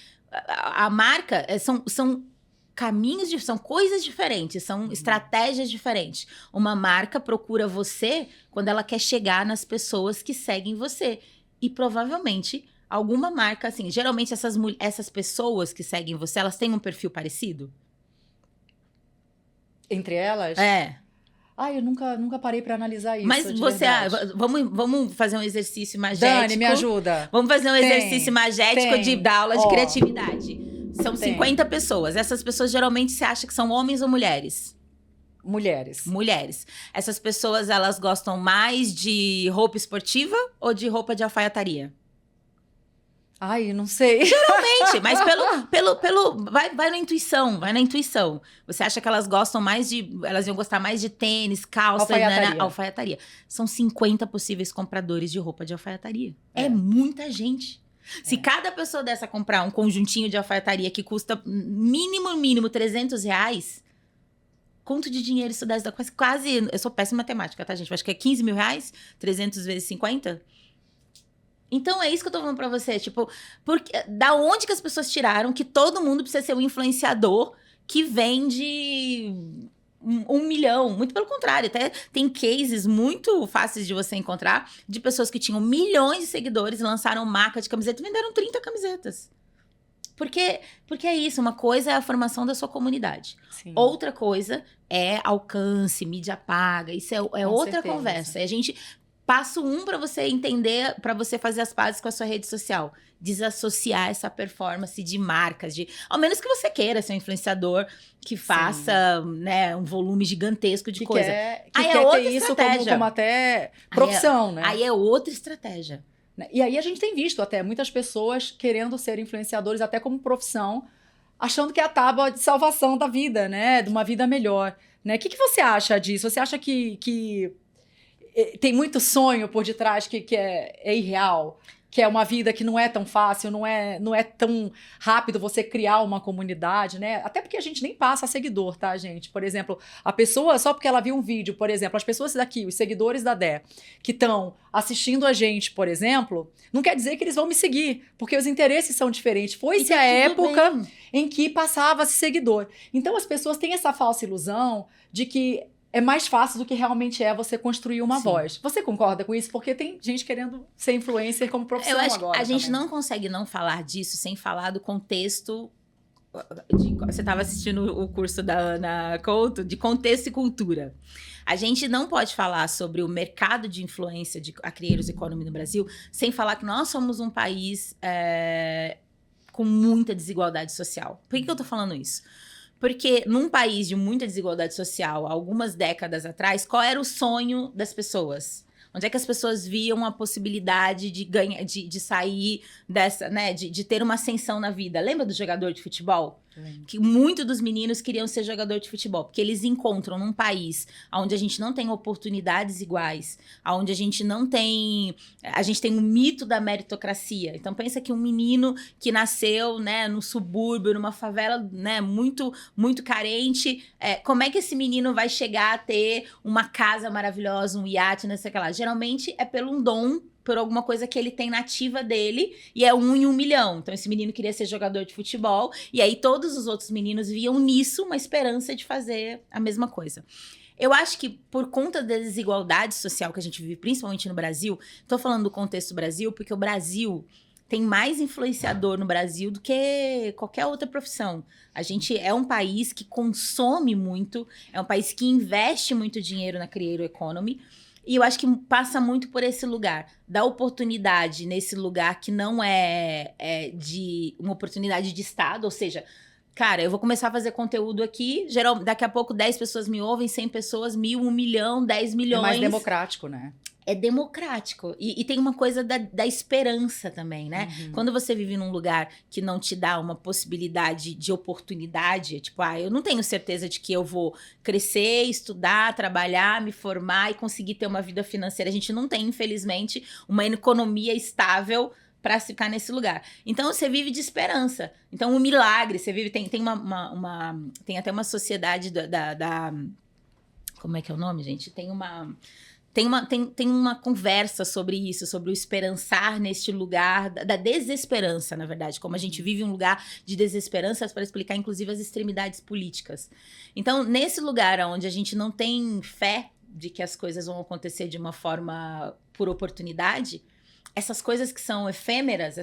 A marca são caminhos, são coisas diferentes, são estratégias diferentes. Uma marca procura você quando ela quer chegar nas pessoas que seguem você. E provavelmente alguma marca, assim, geralmente essas pessoas que seguem você, elas têm um perfil parecido? Entre elas? É. Ai, eu nunca parei para analisar isso. Mas de você, verdade. vamos fazer um exercício magético. Dani, me ajuda. Vamos fazer um exercício magético da aula de criatividade. São 50 pessoas. Essas pessoas geralmente você acha que são homens ou mulheres? Mulheres. Mulheres. Essas pessoas, elas gostam mais de roupa esportiva ou de roupa de alfaiataria? Ai, não sei. Geralmente, mas vai na intuição, vai na intuição. Você acha que elas gostam mais elas iam gostar mais de tênis, calça, alfaiataria. São 50 possíveis compradores de roupa de alfaiataria. É muita gente. Se cada pessoa dessa comprar um conjuntinho de alfaiataria que custa mínimo R$300, quanto de dinheiro isso dá? Quase, eu sou péssima em matemática, tá, gente? Eu acho que é R$15 mil, 300 vezes 50. Então, é isso que eu tô falando pra você, tipo, da onde que as pessoas tiraram que todo mundo precisa ser um influenciador que vende 1 milhão? Muito pelo contrário, até tem cases muito fáceis de você encontrar de pessoas que tinham milhões de seguidores, lançaram marca de camiseta e venderam 30 camisetas. Porque é isso, uma coisa é a formação da sua comunidade. Sim. Outra coisa é alcance, mídia paga, isso é outra certeza. Conversa. E a gente... Passo 1 para você entender, para você fazer as pazes com a sua rede social. Desassociar essa performance de marcas, ao menos que você queira ser um influenciador que faça, né, um volume gigantesco de coisa. Aí quer outra ter isso como até profissão, né? Aí é outra estratégia. E aí a gente tem visto até muitas pessoas querendo ser influenciadores até como profissão, achando que é a tábua de salvação da vida, né? De uma vida melhor. Né? O que você acha disso? Você acha que tem muito sonho por detrás que é irreal? Que é uma vida que não é tão fácil, não é tão rápido você criar uma comunidade, né? Até porque a gente nem passa a seguidor, tá, gente? Por exemplo, a pessoa, só porque ela viu um vídeo, por exemplo, as pessoas daqui, os seguidores da Dé, que estão assistindo a gente, por exemplo, não quer dizer que eles vão me seguir, porque os interesses são diferentes. Foi-se a época em que passava-se seguidor. Então, as pessoas têm essa falsa ilusão de que é mais fácil do que realmente é você construir uma voz. Você concorda com isso? Porque tem gente querendo ser influencer como profissão agora. Eu acho que a gente não consegue não falar disso sem falar do contexto. Você estava assistindo o curso da Ana Couto, de contexto e cultura. A gente não pode falar sobre o mercado de influência a Creators Economy no Brasil sem falar que nós somos um país com muita desigualdade social. Por que eu tô falando isso? Porque num país de muita desigualdade social, algumas décadas atrás, qual era o sonho das pessoas? Onde é que as pessoas viam a possibilidade de sair dessa, né? De ter uma ascensão na vida? Lembra do jogador de futebol? Que muitos dos meninos queriam ser jogador de futebol, porque eles encontram num país onde a gente não tem oportunidades iguais, onde a gente tem um mito da meritocracia. Então pensa que um menino que nasceu, né, no subúrbio, numa favela, né, muito, muito carente, como é que esse menino vai chegar a ter uma casa maravilhosa, um iate, não sei o que lá? Geralmente é pelo um dom, por alguma coisa que ele tem nativa dele, e é 1 em 1 milhão. Então, esse menino queria ser jogador de futebol, e aí todos os outros meninos viam nisso uma esperança de fazer a mesma coisa. Eu acho que por conta da desigualdade social que a gente vive, principalmente no Brasil, tô falando do contexto Brasil, porque o Brasil tem mais influenciador no Brasil do que qualquer outra profissão. A gente é um país que consome muito, é um país que investe muito dinheiro na Creator Economy, e eu acho que passa muito por esse lugar, da oportunidade nesse lugar que não é de uma oportunidade de Estado, ou seja, cara, eu vou começar a fazer conteúdo aqui, daqui a pouco 10 pessoas me ouvem, 100 pessoas, 1.000, 1 milhão, 10 milhões. É mais democrático, né? É democrático. E tem uma coisa da esperança também, né? Quando você vive num lugar que não te dá uma possibilidade de oportunidade, tipo, eu não tenho certeza de que eu vou crescer, estudar, trabalhar, me formar e conseguir ter uma vida financeira. A gente não tem, infelizmente, uma economia estável para ficar nesse lugar. Então, você vive de esperança. Então, um milagre, você vive... Tem até uma sociedade como é que é o nome, gente? Tem uma conversa sobre isso, sobre o esperançar neste lugar da desesperança, na verdade. Como a gente vive um lugar de desesperança para explicar, inclusive, as extremidades políticas. Então, nesse lugar onde a gente não tem fé de que as coisas vão acontecer de uma forma por oportunidade, essas coisas que são efêmeras,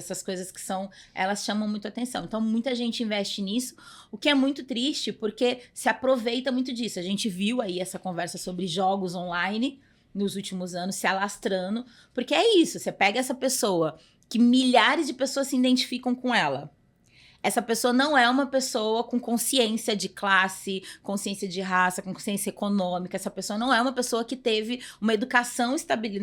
elas chamam muito atenção. Então, muita gente investe nisso, o que é muito triste, porque se aproveita muito disso. A gente viu aí essa conversa sobre jogos online nos últimos anos se alastrando, porque é isso, você pega essa pessoa que milhares de pessoas se identificam com ela. Essa pessoa não é uma pessoa com consciência de classe, consciência de raça, com consciência econômica. Essa pessoa não é uma pessoa que teve uma educação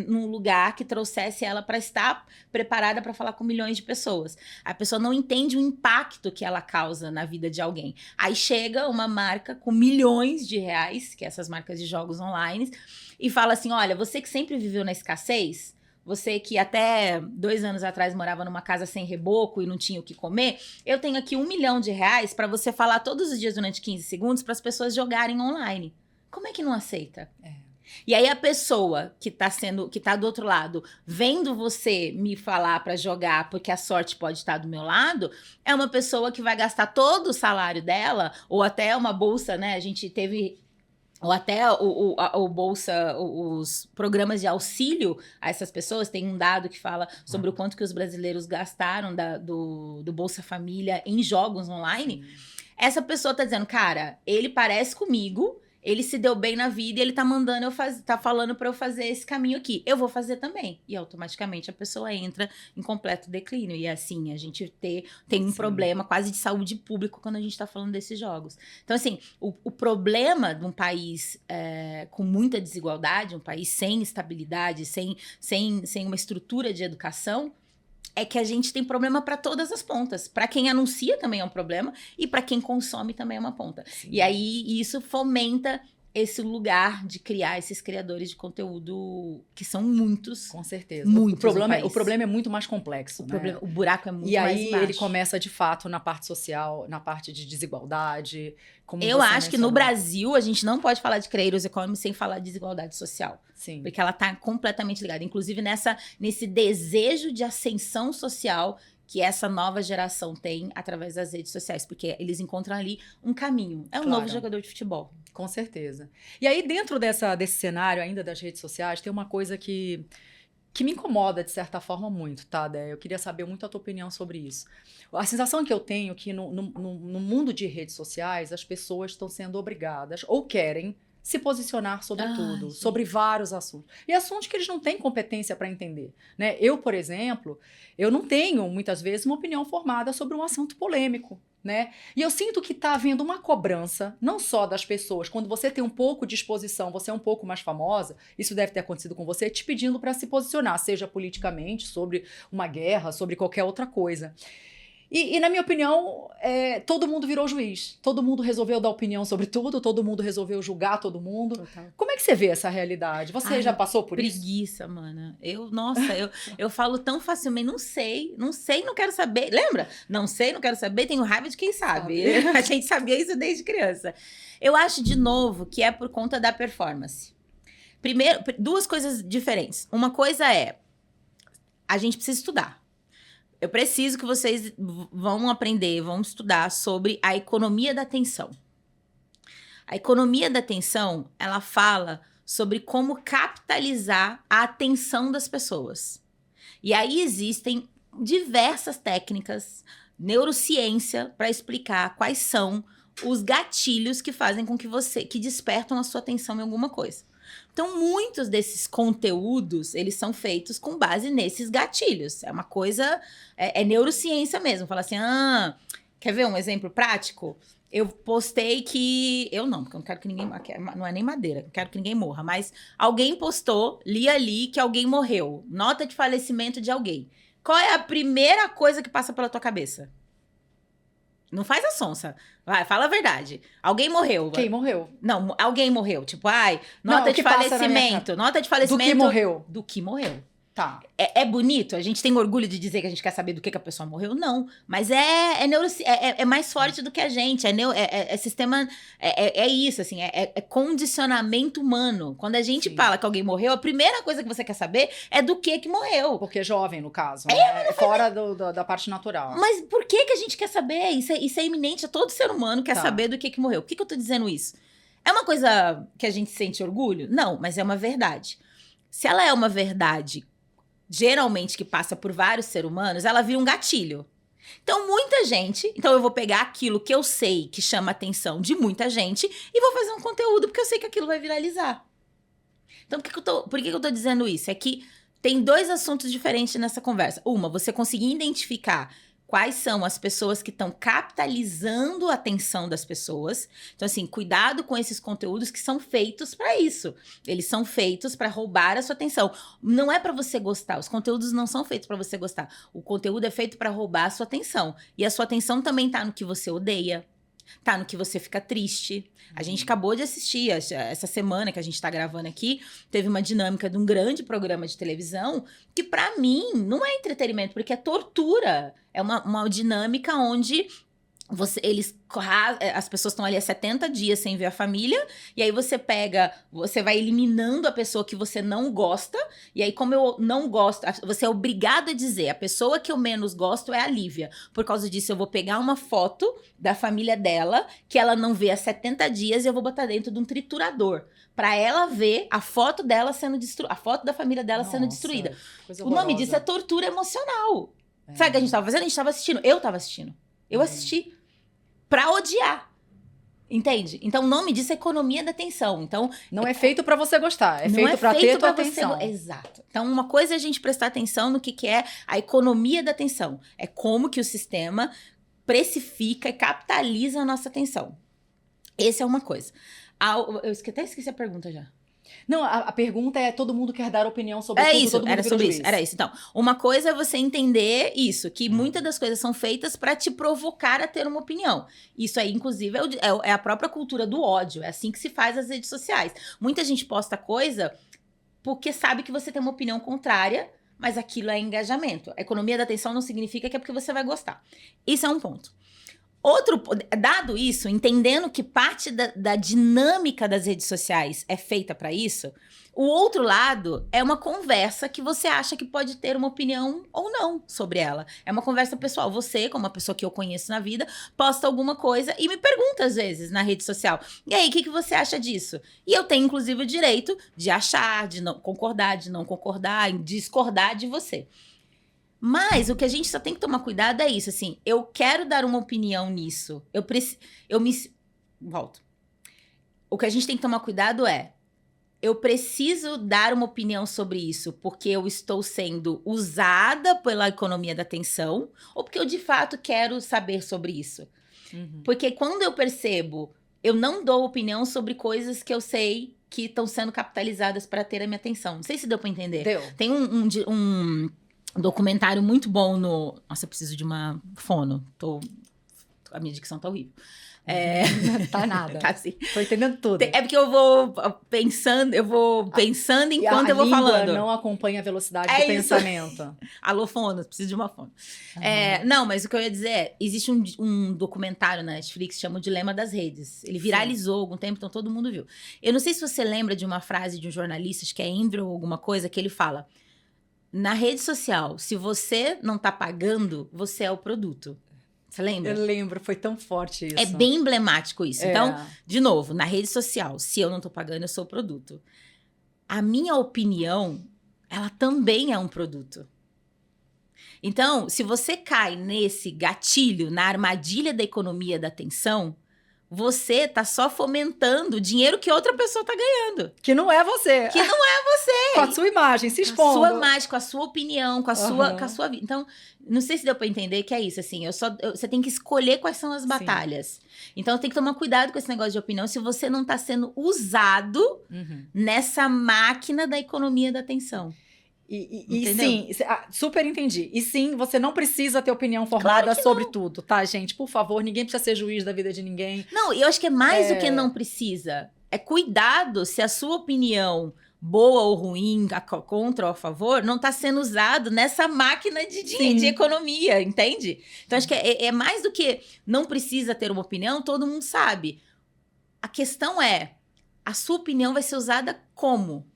num lugar que trouxesse ela para estar preparada para falar com milhões de pessoas. A pessoa não entende o impacto que ela causa na vida de alguém. Aí chega uma marca com milhões de reais, que é essas marcas de jogos online, e fala assim, olha, você que sempre viveu na escassez, você que até 2 anos atrás morava numa casa sem reboco e não tinha o que comer, eu tenho aqui R$1 milhão para você falar todos os dias durante 15 segundos para as pessoas jogarem online. Como é que não aceita? E aí a pessoa que tá do outro lado, vendo você me falar para jogar porque a sorte pode estar do meu lado, é uma pessoa que vai gastar todo o salário dela, ou até uma bolsa, né? A gente teve... ou até o Bolsa, os programas de auxílio a essas pessoas. Tem um dado que fala sobre o quanto que os brasileiros gastaram do Bolsa Família em jogos online. Essa pessoa tá dizendo, cara, ele parece comigo, ele se deu bem na vida e ele tá mandando tá falando pra eu fazer esse caminho aqui. Eu vou fazer também. E automaticamente a pessoa entra em completo declínio. E assim, a gente tem um problema quase de saúde pública quando a gente tá falando desses jogos. Então, assim, o problema de um país com muita desigualdade, um país sem estabilidade, sem uma estrutura de educação, é que a gente tem problema para todas as pontas. Para quem anuncia também é um problema e para quem consome também é uma ponta. Sim. E aí isso fomenta esse lugar de criar esses criadores de conteúdo que são muitos. Com certeza. Muitos O problema é muito mais complexo. O buraco é muito mais embaixo. E aí ele embaixo. Começa de fato na parte social, na parte de desigualdade. Como eu acho que no Brasil a gente não pode falar de creators economy sem falar de desigualdade social. Sim. Porque ela tá completamente ligada. Inclusive nesse desejo de ascensão social que essa nova geração tem através das redes sociais. Porque eles encontram ali um caminho. É um novo jogador de futebol. Com certeza. E aí dentro desse cenário ainda das redes sociais, tem uma coisa que me incomoda, de certa forma, muito, tá, Dé? Eu queria saber muito a tua opinião sobre isso. A sensação que eu tenho é que no mundo de redes sociais, as pessoas estão sendo obrigadas, ou querem, se posicionar sobre tudo, sobre vários assuntos. E assuntos que eles não têm competência para entender, né? Eu, por exemplo, eu não tenho, muitas vezes, uma opinião formada sobre um assunto polêmico, né? E eu sinto que está havendo uma cobrança, não só das pessoas, quando você tem um pouco de exposição, você é um pouco mais famosa, isso deve ter acontecido com você, te pedindo para se posicionar, seja politicamente, sobre uma guerra, sobre qualquer outra coisa. E na minha opinião, todo mundo virou juiz. Todo mundo resolveu dar opinião sobre tudo, todo mundo resolveu julgar todo mundo. Total. Como é que você vê essa realidade? Você já passou por isso? Preguiça, mana. Eu falo tão facilmente, não sei, não quero saber. Lembra? Não sei, não quero saber, tenho raiva de quem sabe. A gente sabia isso desde criança. Eu acho, de novo, que é por conta da performance. Primeiro, 2 coisas diferentes. Uma coisa é, a gente precisa estudar. Eu preciso que vocês vão aprender, vão estudar sobre a economia da atenção. A economia da atenção, ela fala sobre como capitalizar a atenção das pessoas. E aí existem diversas técnicas, neurociência, para explicar quais são os gatilhos que fazem com que despertam a sua atenção em alguma coisa. Então, muitos desses conteúdos, eles são feitos com base nesses gatilhos. É uma coisa, é neurociência mesmo. Fala assim, quer ver um exemplo prático? Eu postei que... Eu não, porque eu não quero que ninguém... Não é nem madeira, não quero que ninguém morra. Mas alguém postou, li ali que alguém morreu. Nota de falecimento de alguém. Qual é a primeira coisa que passa pela tua cabeça? Não faz a sonsa. Vai, fala a verdade. Alguém morreu. Quem morreu? Não, alguém morreu. Tipo, nota de falecimento. Nota de falecimento. Do que morreu? Do que morreu. Tá. É bonito? A gente tem orgulho de dizer que a gente quer saber do que a pessoa morreu? Não. Mas é mais forte do que a gente. Sistema... É isso, assim. É condicionamento humano. Quando a gente fala que alguém morreu, a primeira coisa que você quer saber é do que morreu. Porque é jovem, no caso. Né? Fora da parte natural. Mas por que a gente quer saber? Isso é iminente a todo ser humano quer saber do que morreu. Por que eu tô dizendo isso? É uma coisa que a gente sente orgulho? Não, mas é uma verdade. Se ela é uma verdade geralmente que passa por vários seres humanos, ela vira um gatilho. Então, muita gente... Então, eu vou pegar aquilo que eu sei que chama a atenção de muita gente e vou fazer um conteúdo, porque eu sei que aquilo vai viralizar. Então, por que eu tô dizendo isso? É que tem 2 assuntos diferentes nessa conversa. Uma, você conseguir identificar quais são as pessoas que estão capitalizando a atenção das pessoas. Então, assim, cuidado com esses conteúdos que são feitos para isso. Eles são feitos para roubar a sua atenção. Não é para você gostar. Os conteúdos não são feitos para você gostar. O conteúdo é feito para roubar a sua atenção. E a sua atenção também tá no que você odeia. Tá no que você fica triste. A gente acabou de assistir, essa semana que a gente tá gravando aqui, teve uma dinâmica de um grande programa de televisão que, pra mim, não é entretenimento, porque é tortura. É uma dinâmica onde as pessoas estão ali há 70 dias sem ver a família, e aí você vai eliminando a pessoa que você não gosta, e aí como eu não gosto, você é obrigado a dizer, a pessoa que eu menos gosto é a Lívia. Por causa disso, eu vou pegar uma foto da família dela, que ela não vê há 70 dias, e eu vou botar dentro de um triturador, pra ela ver a foto dela sendo destruída, a foto da família dela sendo destruída. O nome disso é tortura emocional. Sabe o que a gente tava fazendo? A gente tava assistindo. Eu tava assistindo. Eu assisti pra odiar. Entende? Então, o nome disso é economia da atenção. Então, não é feito pra você gostar, é feito pra ter tua atenção. Exato. Então, uma coisa é a gente prestar atenção no que é a economia da atenção. É como que o sistema precifica e capitaliza a nossa atenção. Essa é uma coisa. Eu até esqueci a pergunta já. Não, a pergunta é, todo mundo quer dar opinião sobre tudo, isso, todo mundo era sobre juiz. isso, era isso. Então, uma coisa é você entender isso, que muitas das coisas são feitas pra te provocar a ter uma opinião. Isso aí, inclusive, é a própria cultura do ódio, é assim que se faz as redes sociais. Muita gente posta coisa porque sabe que você tem uma opinião contrária, mas aquilo é engajamento. A economia da atenção não significa que é porque você vai gostar. Isso é um ponto. Dado isso, entendendo que parte da dinâmica das redes sociais é feita para isso, o outro lado é uma conversa que você acha que pode ter uma opinião ou não sobre ela. É uma conversa pessoal. Você, como uma pessoa que eu conheço na vida, posta alguma coisa e me pergunta às vezes na rede social. E aí, o que você acha disso? E eu tenho, inclusive, o direito de achar, de não concordar, de discordar de você. Mas o que a gente só tem que tomar cuidado é isso, assim, eu quero dar uma opinião nisso, volto. O que a gente tem que tomar cuidado é, eu preciso dar uma opinião sobre isso porque eu estou sendo usada pela economia da atenção ou porque eu de fato quero saber sobre isso. Porque quando eu percebo, eu não dou opinião sobre coisas que eu sei que estão sendo capitalizadas para ter a minha atenção. Não sei se deu para entender. Deu. Tem um documentário muito bom no... Nossa, eu preciso de uma fono. A minha dicção tá horrível. Tá nada. Tá assim. Tô entendendo tudo. É porque eu vou pensando enquanto eu vou falando. Não acompanha a velocidade do pensamento. Alô, fono, preciso de uma fono. Não, mas o que eu ia dizer é, existe um documentário na Netflix que chama O Dilema das Redes. Ele viralizou há algum tempo, então todo mundo viu. Eu não sei se você lembra de uma frase de um jornalista, acho que é Andrew ou alguma coisa, que ele fala... Na rede social, se você não tá pagando, você é o produto. Você lembra? Eu lembro, foi tão forte isso. É bem emblemático isso. Então, de novo, na rede social, se eu não tô pagando, eu sou o produto. A minha opinião, ela também é um produto. Então, se você cai nesse gatilho, na armadilha da economia da atenção... Você tá só fomentando o dinheiro que outra pessoa tá ganhando. Que não é você. Que não é você. Com a sua imagem, se expondo. Com a sua imagem, com a sua opinião, com a sua vida. Então, não sei se deu pra entender que é isso, assim. Você tem que escolher quais são as batalhas. Então, tem que tomar cuidado com esse negócio de opinião se você não tá sendo usado nessa máquina da economia da atenção. E sim, super entendi. E sim, você não precisa ter opinião formada sobre tudo, tá, gente? Por favor, ninguém precisa ser juiz da vida de ninguém. Não, eu acho que é mais do que não precisa. É cuidado se a sua opinião, boa ou ruim, contra ou a favor, não tá sendo usado nessa máquina de economia, entende? Então, acho que é mais do que não precisa ter uma opinião, todo mundo sabe. A questão é, a sua opinião vai ser usada como?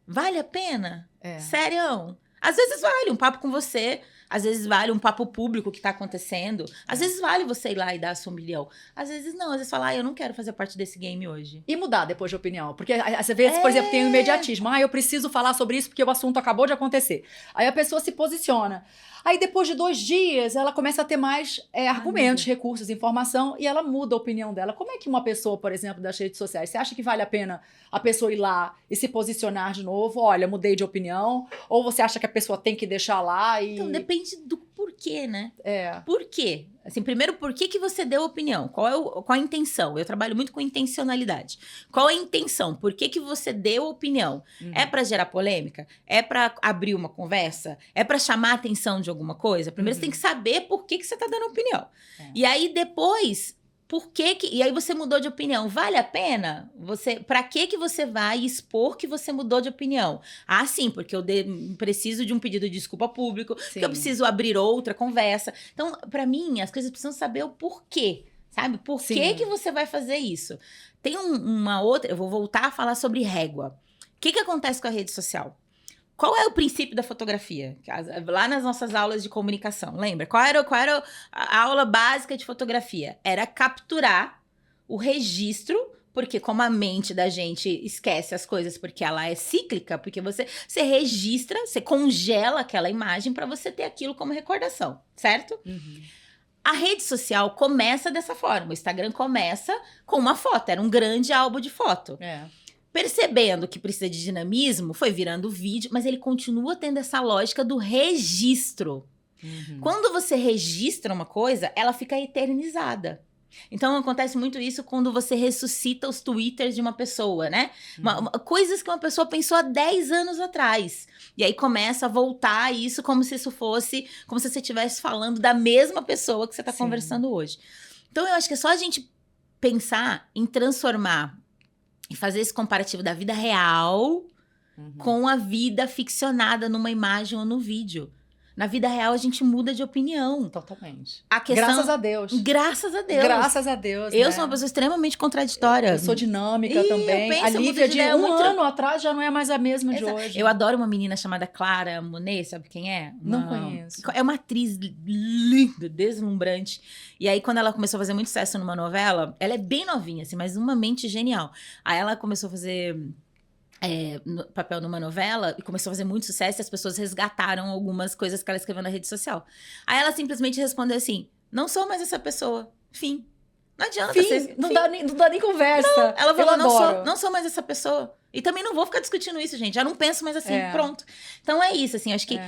Vale a pena? Sério? Às vezes vale um papo com você. Às vezes vale um papo público que tá acontecendo. Às vezes vale você ir lá e dar a sua opinião. Às vezes não, às vezes falar, eu não quero fazer parte desse game hoje. E mudar depois de opinião. Porque às vezes, por exemplo, tem o imediatismo. Eu preciso falar sobre isso porque o assunto acabou de acontecer. Aí a pessoa se posiciona. Aí depois de 2 dias, ela começa a ter mais argumentos, recursos, informação, e ela muda a opinião dela. Como é que uma pessoa, por exemplo, das redes sociais, você acha que vale a pena a pessoa ir lá e se posicionar de novo? Olha, mudei de opinião. Ou você acha que a pessoa tem que deixar lá e... Então, depende do porquê, né? É. Por quê? Assim, primeiro, por que você deu opinião? Qual a intenção? Eu trabalho muito com intencionalidade. Qual a intenção? Por que você deu opinião? É pra gerar polêmica? É pra abrir uma conversa? É pra chamar a atenção de alguma coisa? Primeiro, você tem que saber por que você tá dando opinião. E aí, depois... E aí você mudou de opinião. Vale a pena? Pra que você vai expor que você mudou de opinião? Ah, sim, porque eu preciso de um pedido de desculpa público, porque eu preciso abrir outra conversa. Então, pra mim, as coisas precisam saber o porquê, sabe? Por que você vai fazer isso? Tem uma outra... Eu vou voltar a falar sobre régua. O que acontece com a rede social? Qual é o princípio da fotografia? Lá nas nossas aulas de comunicação, lembra? Qual era a aula básica de fotografia? Era capturar o registro, porque como a mente da gente esquece as coisas porque ela é cíclica, porque você registra, você congela aquela imagem para você ter aquilo como recordação, certo? A rede social começa dessa forma. O Instagram começa com uma foto, era um grande álbum de foto. Percebendo que precisa de dinamismo, foi virando vídeo, mas ele continua tendo essa lógica do registro. Quando você registra uma coisa, ela fica eternizada. Então, acontece muito isso quando você ressuscita os twitters de uma pessoa, né? Coisas que uma pessoa pensou há 10 anos atrás. E aí começa a voltar isso como se isso fosse... Como se você estivesse falando da mesma pessoa que você está conversando hoje. Então, eu acho que é só a gente pensar em transformar... E fazer esse comparativo da vida real com a vida ficcionada numa imagem ou no vídeo. Na vida real, a gente muda de opinião. Totalmente. A questão... Graças a Deus. Graças a Deus. Graças a Deus, Eu sou uma pessoa extremamente contraditória. Eu sou dinâmica também. Eu penso, A Lívia de um muito... ano atrás já não é mais a mesma de hoje. Eu adoro uma menina chamada Clara Monet, sabe quem é? Não conheço. É uma atriz linda, deslumbrante. E aí, quando ela começou a fazer muito sucesso numa novela, ela é bem novinha, assim, mas uma mente genial. Aí ela começou a fazer... papel numa novela e começou a fazer muito sucesso e as pessoas resgataram algumas coisas que ela escreveu na rede social. Aí ela simplesmente respondeu assim, não sou mais essa pessoa, fim. Não adianta. Não dá nem conversa. Não, ela falou, não sou mais essa pessoa. E também não vou ficar discutindo isso, gente. Já não penso mais assim, pronto. Então é isso, assim, acho que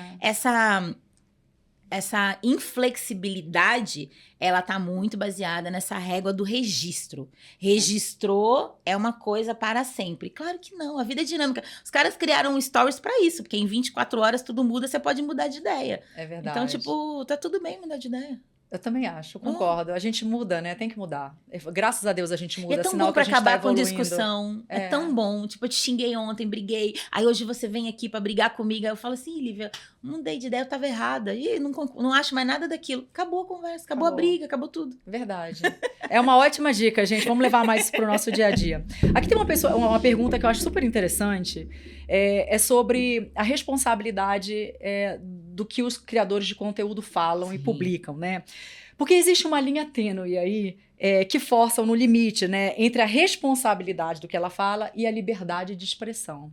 essa inflexibilidade, ela tá muito baseada nessa régua do registro. Registrou é uma coisa para sempre. Claro que não, a vida é dinâmica. Os caras criaram stories pra isso, porque em 24 horas tudo muda, você pode mudar de ideia. É verdade. Então, tipo, tá tudo bem mudar de ideia. Eu também acho, concordo. A gente muda, né? Tem que mudar. Graças a Deus a gente muda. É tão bom pra acabar com discussão. É tão bom. Tipo, eu te xinguei ontem, briguei. Aí hoje você vem aqui pra brigar comigo. Aí eu falo assim, Lívia, mudei de ideia, eu tava errada. E não acho mais nada daquilo. Acabou a conversa, acabou a briga, acabou tudo. Verdade. É uma ótima dica, gente. Vamos levar mais isso pro nosso dia a dia. Aqui tem uma pergunta que eu acho super interessante. É sobre a responsabilidade do que os criadores de conteúdo falam e publicam, né? Porque existe uma linha tênue aí que forçam no limite, né? Entre a responsabilidade do que ela fala e a liberdade de expressão.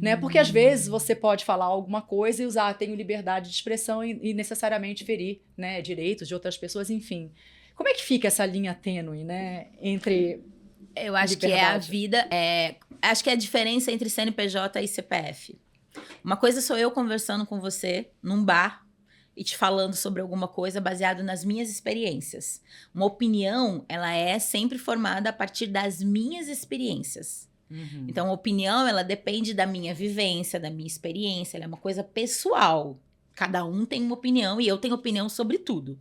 Né? Porque às vezes você pode falar alguma coisa e usar, tenho liberdade de expressão e necessariamente ferir, né, direitos de outras pessoas, enfim. Como é que fica essa linha tênue, né? Entre... Eu acho que é a vida... Acho que é a diferença entre CNPJ e CPF. Uma coisa sou eu conversando com você num bar e te falando sobre alguma coisa baseado nas minhas experiências. Uma opinião, ela é sempre formada a partir das minhas experiências. Então, a opinião, ela depende da minha vivência, da minha experiência, ela é uma coisa pessoal. Cada um tem uma opinião e eu tenho opinião sobre tudo.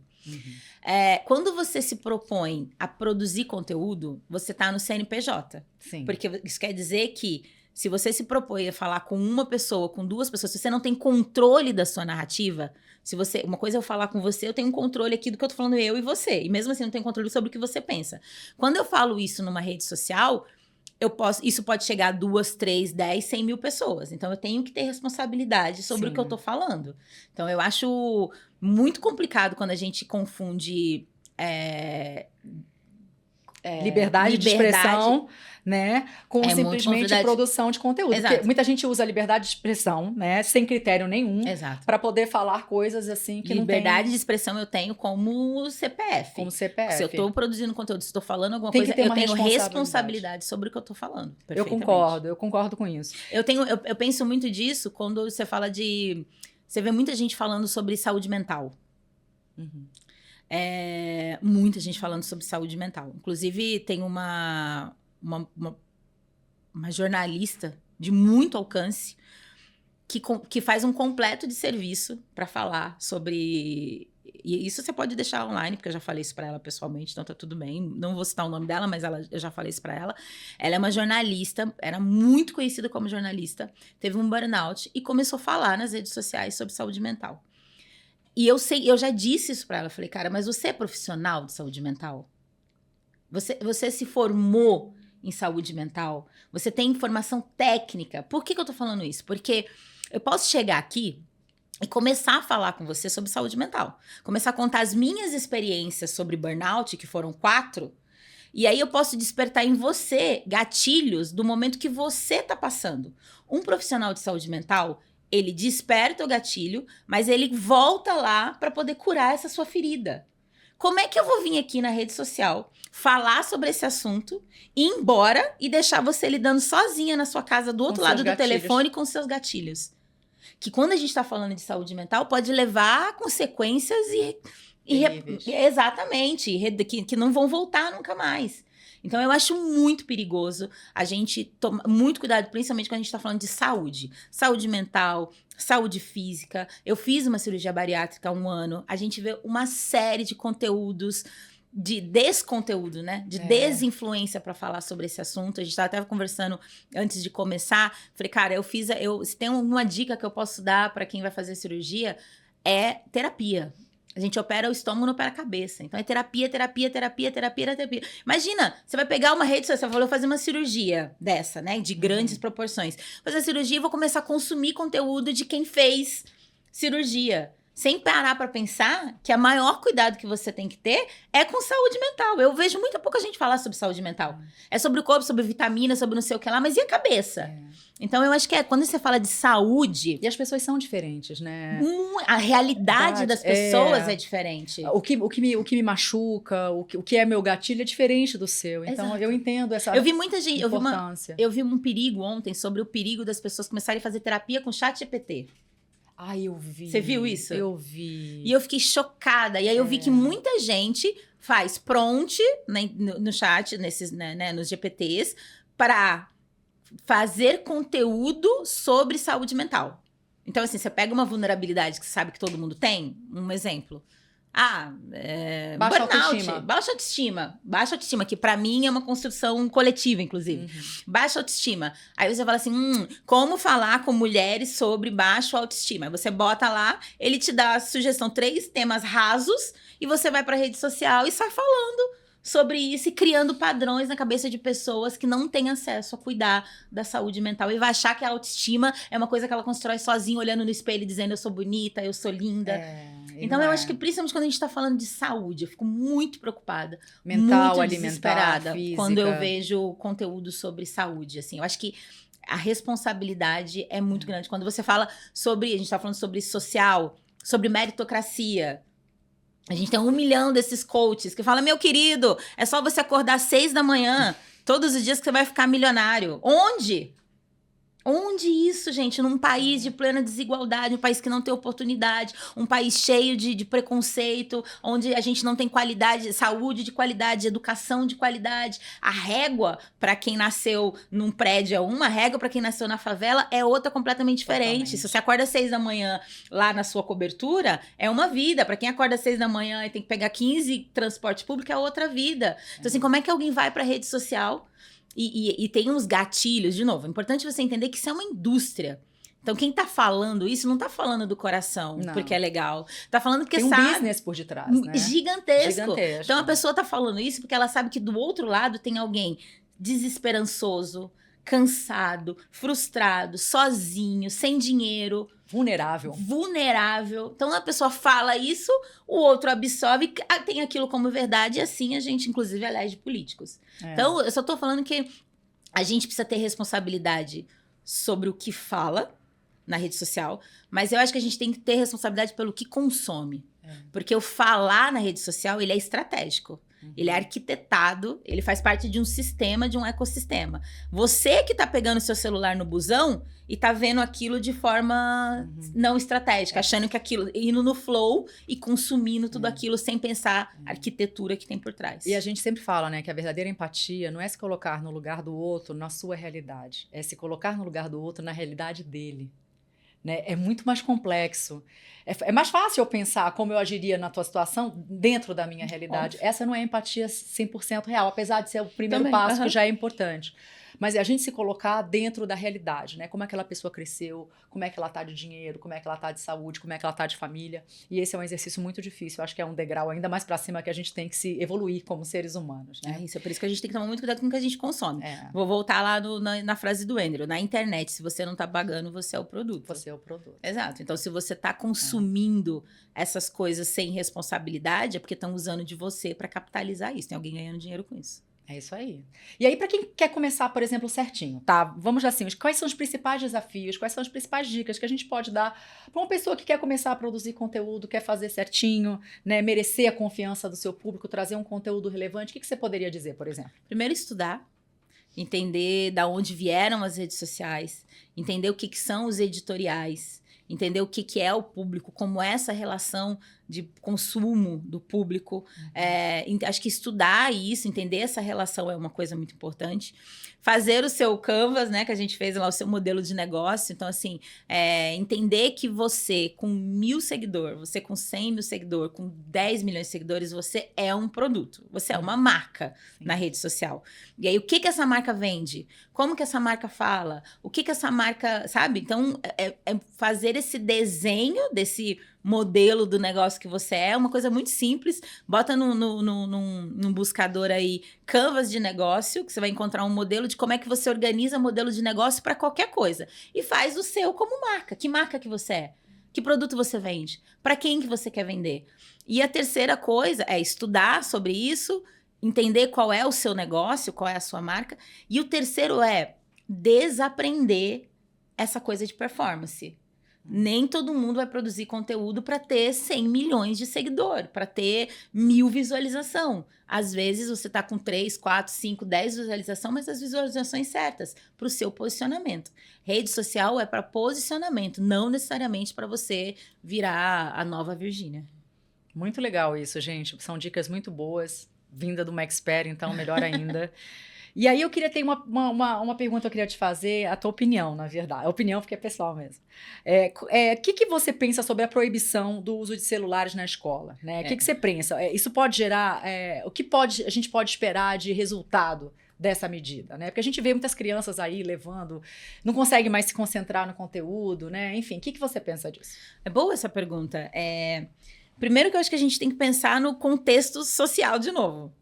Quando você se propõe a produzir conteúdo, você tá no CNPJ. Sim. Porque isso quer dizer que se você se propõe a falar com uma pessoa, com duas pessoas, se você não tem controle da sua narrativa, uma coisa é eu falar com você, eu tenho um controle aqui do que eu tô falando eu e você. E mesmo assim, eu não tenho controle sobre o que você pensa. Quando eu falo isso numa rede social, isso pode chegar a 2, 3, 10, 100 mil pessoas. Então, eu tenho que ter responsabilidade sobre o que eu tô falando. Então, eu acho muito complicado quando a gente confunde liberdade de expressão, né, com simplesmente produção de conteúdo. Exato. Porque muita gente usa a liberdade de expressão, né, sem critério nenhum, para poder falar coisas assim que liberdade não tem... de expressão eu tenho como CPF. Como CPF. Se eu tô produzindo conteúdo, se eu tô falando alguma tem coisa, que ter eu tenho responsabilidade sobre o que eu tô falando. Eu concordo com isso. Eu penso muito disso quando você fala de... Você vê muita gente falando sobre saúde mental. Muita gente falando sobre saúde mental. Inclusive, tem uma jornalista de muito alcance que faz um completo de serviço para falar sobre... E isso você pode deixar online, porque eu já falei isso para ela pessoalmente, então tá tudo bem. Não vou citar o nome dela, mas eu já falei isso para ela. Ela é uma jornalista, era muito conhecida como jornalista, teve um burnout e começou a falar nas redes sociais sobre saúde mental. E eu já disse isso para ela, falei, cara, mas você é profissional de saúde mental? Você se formou em saúde mental? Você tem informação técnica? Por que eu tô falando isso? Porque eu posso chegar aqui e começar a falar com você sobre saúde mental. Começar a contar as minhas experiências sobre burnout, que foram 4. E aí eu posso despertar em você gatilhos do momento que você tá passando. Um profissional de saúde mental, ele desperta o gatilho, mas ele volta lá para poder curar essa sua ferida. Como é que eu vou vir aqui na rede social falar sobre esse assunto, ir embora e deixar você lidando sozinha na sua casa do outro lado do telefone com seus gatilhos? Que quando a gente está falando de saúde mental, pode levar a consequências exatamente, que não vão voltar nunca mais. Então, eu acho muito perigoso a gente tomar muito cuidado, principalmente quando a gente está falando de saúde. Saúde mental, saúde física. Eu fiz uma cirurgia bariátrica há 1 ano. A gente vê uma série de conteúdos de desconteúdo, né? De desinfluência para falar sobre esse assunto. A gente estava até conversando antes de começar. Falei, cara, se tem uma dica que eu posso dar para quem vai fazer cirurgia, é terapia. A gente opera o estômago, não opera a cabeça. Então, é terapia. Imagina, você vai pegar uma rede social, você falou fazer uma cirurgia dessa, né? De grandes proporções. Fazer a cirurgia e vou começar a consumir conteúdo de quem fez cirurgia. Sem parar para pensar que o maior cuidado que você tem que ter é com saúde mental. Eu vejo muito pouca gente falar sobre saúde mental. É sobre o corpo, sobre vitamina, sobre não sei o que lá, mas e a cabeça? Então, eu acho que quando você fala de saúde... E as pessoas são diferentes, né? A realidade das pessoas é diferente. O que me machuca, o que é meu gatilho é diferente do seu. Então, exato. Eu entendo essa importância. Eu vi muita gente... Eu vi um perigo ontem sobre o perigo das pessoas começarem a fazer terapia com ChatGPT. Ai, eu vi. Você viu isso? Eu vi. E eu fiquei chocada. E aí eu vi que muita gente faz prompt no chat, nos GPTs, para fazer conteúdo sobre saúde mental. Então, assim, você pega uma vulnerabilidade que você sabe que todo mundo tem, um exemplo. Baixa autoestima. Baixa autoestima, que pra mim é uma construção coletiva, inclusive. Baixa autoestima. Aí você fala assim, como falar com mulheres sobre baixo autoestima? Aí você bota lá, ele te dá a sugestão, 3 temas rasos, e você vai pra rede social e sai falando sobre isso e criando padrões na cabeça de pessoas que não têm acesso a cuidar da saúde mental. E vai achar que a autoestima é uma coisa que ela constrói sozinha, olhando no espelho e dizendo eu sou bonita, eu sou linda. Então, eu acho que principalmente quando a gente tá falando de saúde, eu fico muito preocupada. Mental, muito alimentar, física. Quando eu vejo conteúdo sobre saúde, assim. Eu acho que a responsabilidade é muito grande. Quando você fala sobre... A gente tá falando sobre social, sobre meritocracia. A gente tem 1 milhão desses coaches que falam, meu querido, é só você acordar às 6 da manhã, todos os dias que você vai ficar milionário. Onde? Onde isso, gente? Num país de plena desigualdade, um país que não tem oportunidade, um país cheio de preconceito, onde a gente não tem qualidade, saúde de qualidade, educação de qualidade. A régua para quem nasceu num prédio é uma, a régua para quem nasceu na favela é outra completamente diferente. Totalmente. Se você acorda às 6 da manhã lá na sua cobertura, é uma vida. Para quem acorda às 6 da manhã e tem que pegar 15 transporte público, é outra vida. Então, assim, como é que alguém vai para rede social... E tem uns gatilhos, de novo, é importante você entender que isso é uma indústria. Então, quem tá falando isso não tá falando do coração, porque é legal. Tá falando porque tem sabe... um business por detrás, né? Gigantesco. Então, a pessoa tá falando isso porque ela sabe que do outro lado tem alguém desesperançoso, cansado, frustrado, sozinho, sem dinheiro, vulnerável. Então a pessoa fala isso, o outro absorve, tem aquilo como verdade, e assim a gente inclusive elege políticos. Então eu só tô falando que a gente precisa ter responsabilidade sobre o que fala na rede social, mas eu acho que a gente tem que ter responsabilidade pelo que consome. Porque o falar na rede social, ele é estratégico. Ele é arquitetado, ele faz parte de um sistema, de um ecossistema. Você que tá pegando seu celular no busão e tá vendo aquilo de forma não estratégica, achando que aquilo, indo no flow e consumindo tudo aquilo sem pensar a arquitetura que tem por trás. E a gente sempre fala, né, que a verdadeira empatia não é se colocar no lugar do outro na sua realidade, é se colocar no lugar do outro na realidade dele. Né? É muito mais complexo. É mais fácil eu pensar como eu agiria na tua situação dentro da minha realidade. Óbvio. Essa não é empatia 100% real, apesar de ser o primeiro passo que já é importante. Mas é a gente se colocar dentro da realidade, né? Como aquela pessoa cresceu, como é que ela tá de dinheiro, como é que ela tá de saúde, como é que ela tá de família. E esse é um exercício muito difícil. Eu acho que é um degrau ainda mais para cima que a gente tem que se evoluir como seres humanos, né? É por isso que a gente tem que tomar muito cuidado com o que a gente consome. Vou voltar lá na frase do Andrew. Na internet, se você não tá pagando, você é o produto. Você é o produto. Exato. Então, se você tá consumindo essas coisas sem responsabilidade, é porque estão usando de você para capitalizar isso. Tem alguém ganhando dinheiro com isso. É isso aí. E aí, para quem quer começar, por exemplo, certinho, tá? Vamos assim, quais são os principais desafios, quais são as principais dicas que a gente pode dar para uma pessoa que quer começar a produzir conteúdo, quer fazer certinho, né? Merecer a confiança do seu público, trazer um conteúdo relevante? O que você poderia dizer, por exemplo? Primeiro, estudar. Entender da onde vieram as redes sociais. Entender o que são os editoriais. Entender o que é o público, como é essa relação de consumo do público. Acho que estudar isso, entender essa relação é uma coisa muito importante. Fazer o seu Canvas, né, que a gente fez lá, o seu modelo de negócio. Então, assim, entender que você com 1.000 seguidores, você com 100 mil seguidores, com 10 milhões de seguidores, você é um produto. Você é uma marca na rede social. E aí, o que essa marca vende? Como que essa marca fala? O que essa marca, sabe? Então, fazer esse desenho desse modelo do negócio que você é uma coisa muito simples. Bota num buscador aí Canvas de negócio, que você vai encontrar um modelo de como é que você organiza modelo de negócio para qualquer coisa. E faz o seu como marca. Que marca que você é? Que produto você vende? Para quem que você quer vender? E a terceira coisa é estudar sobre isso, entender qual é o seu negócio, qual é a sua marca. E o terceiro é desaprender essa coisa de performance. Nem todo mundo vai produzir conteúdo para ter 100 milhões de seguidores, para ter 1.000 visualização. Às vezes você tá com 3, 4, 5, 10 visualizações, mas as visualizações certas para o seu posicionamento. Rede social é para posicionamento, não necessariamente para você virar a nova Virgínia. Muito legal isso, gente. São dicas muito boas, vinda do Maxpert, então melhor ainda. E aí eu queria ter uma pergunta que eu queria te fazer, a tua opinião, na verdade. A opinião porque é pessoal mesmo. O que você pensa sobre a proibição do uso de celulares na escola? Né? O que você pensa? Isso pode gerar... o que a gente pode esperar de resultado dessa medida? Né? Porque a gente vê muitas crianças aí levando... Não conseguem mais se concentrar no conteúdo, né? Enfim, o que você pensa disso? É boa essa pergunta. Primeiro que eu acho que a gente tem que pensar no contexto social de novo.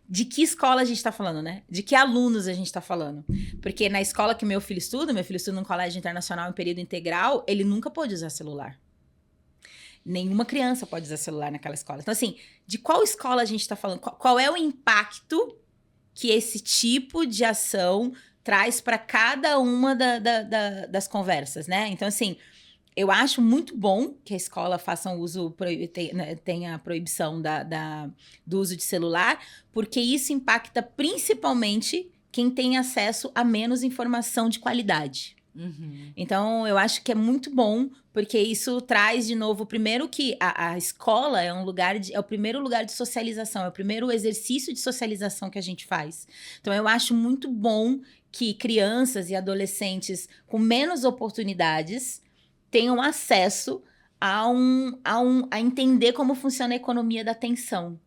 De que escola a gente está falando, né? De que alunos a gente está falando. Porque na escola que meu filho estuda num colégio internacional em período integral, ele nunca pôde usar celular. Nenhuma criança pode usar celular naquela escola. Então, assim, de qual escola a gente está falando? Qual é o impacto que esse tipo de ação traz para cada uma das conversas, né? Então, assim... Eu acho muito bom que a escola faça um uso, tenha a proibição do uso de celular, porque isso impacta principalmente quem tem acesso a menos informação de qualidade. Então, eu acho que é muito bom, porque isso traz de novo, primeiro que a escola é o primeiro lugar de socialização, é o primeiro exercício de socialização que a gente faz. Então, eu acho muito bom que crianças e adolescentes com menos oportunidades tenham acesso a entender como funciona a economia da atenção.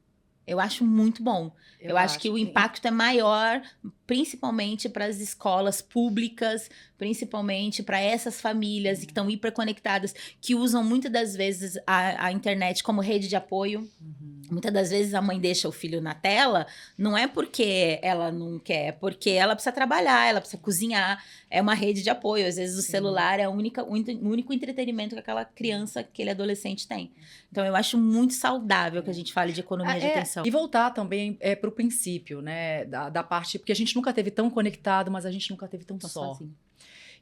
Eu acho muito bom. Eu acho que o impacto é maior, principalmente para as escolas públicas, principalmente para essas famílias que estão hiperconectadas, que usam muitas das vezes a internet como rede de apoio. Muitas das vezes a mãe deixa o filho na tela, não é porque ela não quer, é porque ela precisa trabalhar, ela precisa cozinhar, é uma rede de apoio. Às vezes o celular é o único entretenimento que aquela criança, aquele adolescente tem. Então eu acho muito saudável que a gente fale de economia de atenção. E voltar também para o princípio, né, da parte, porque a gente nunca teve tão conectado, mas a gente nunca teve tão só. Sozinho.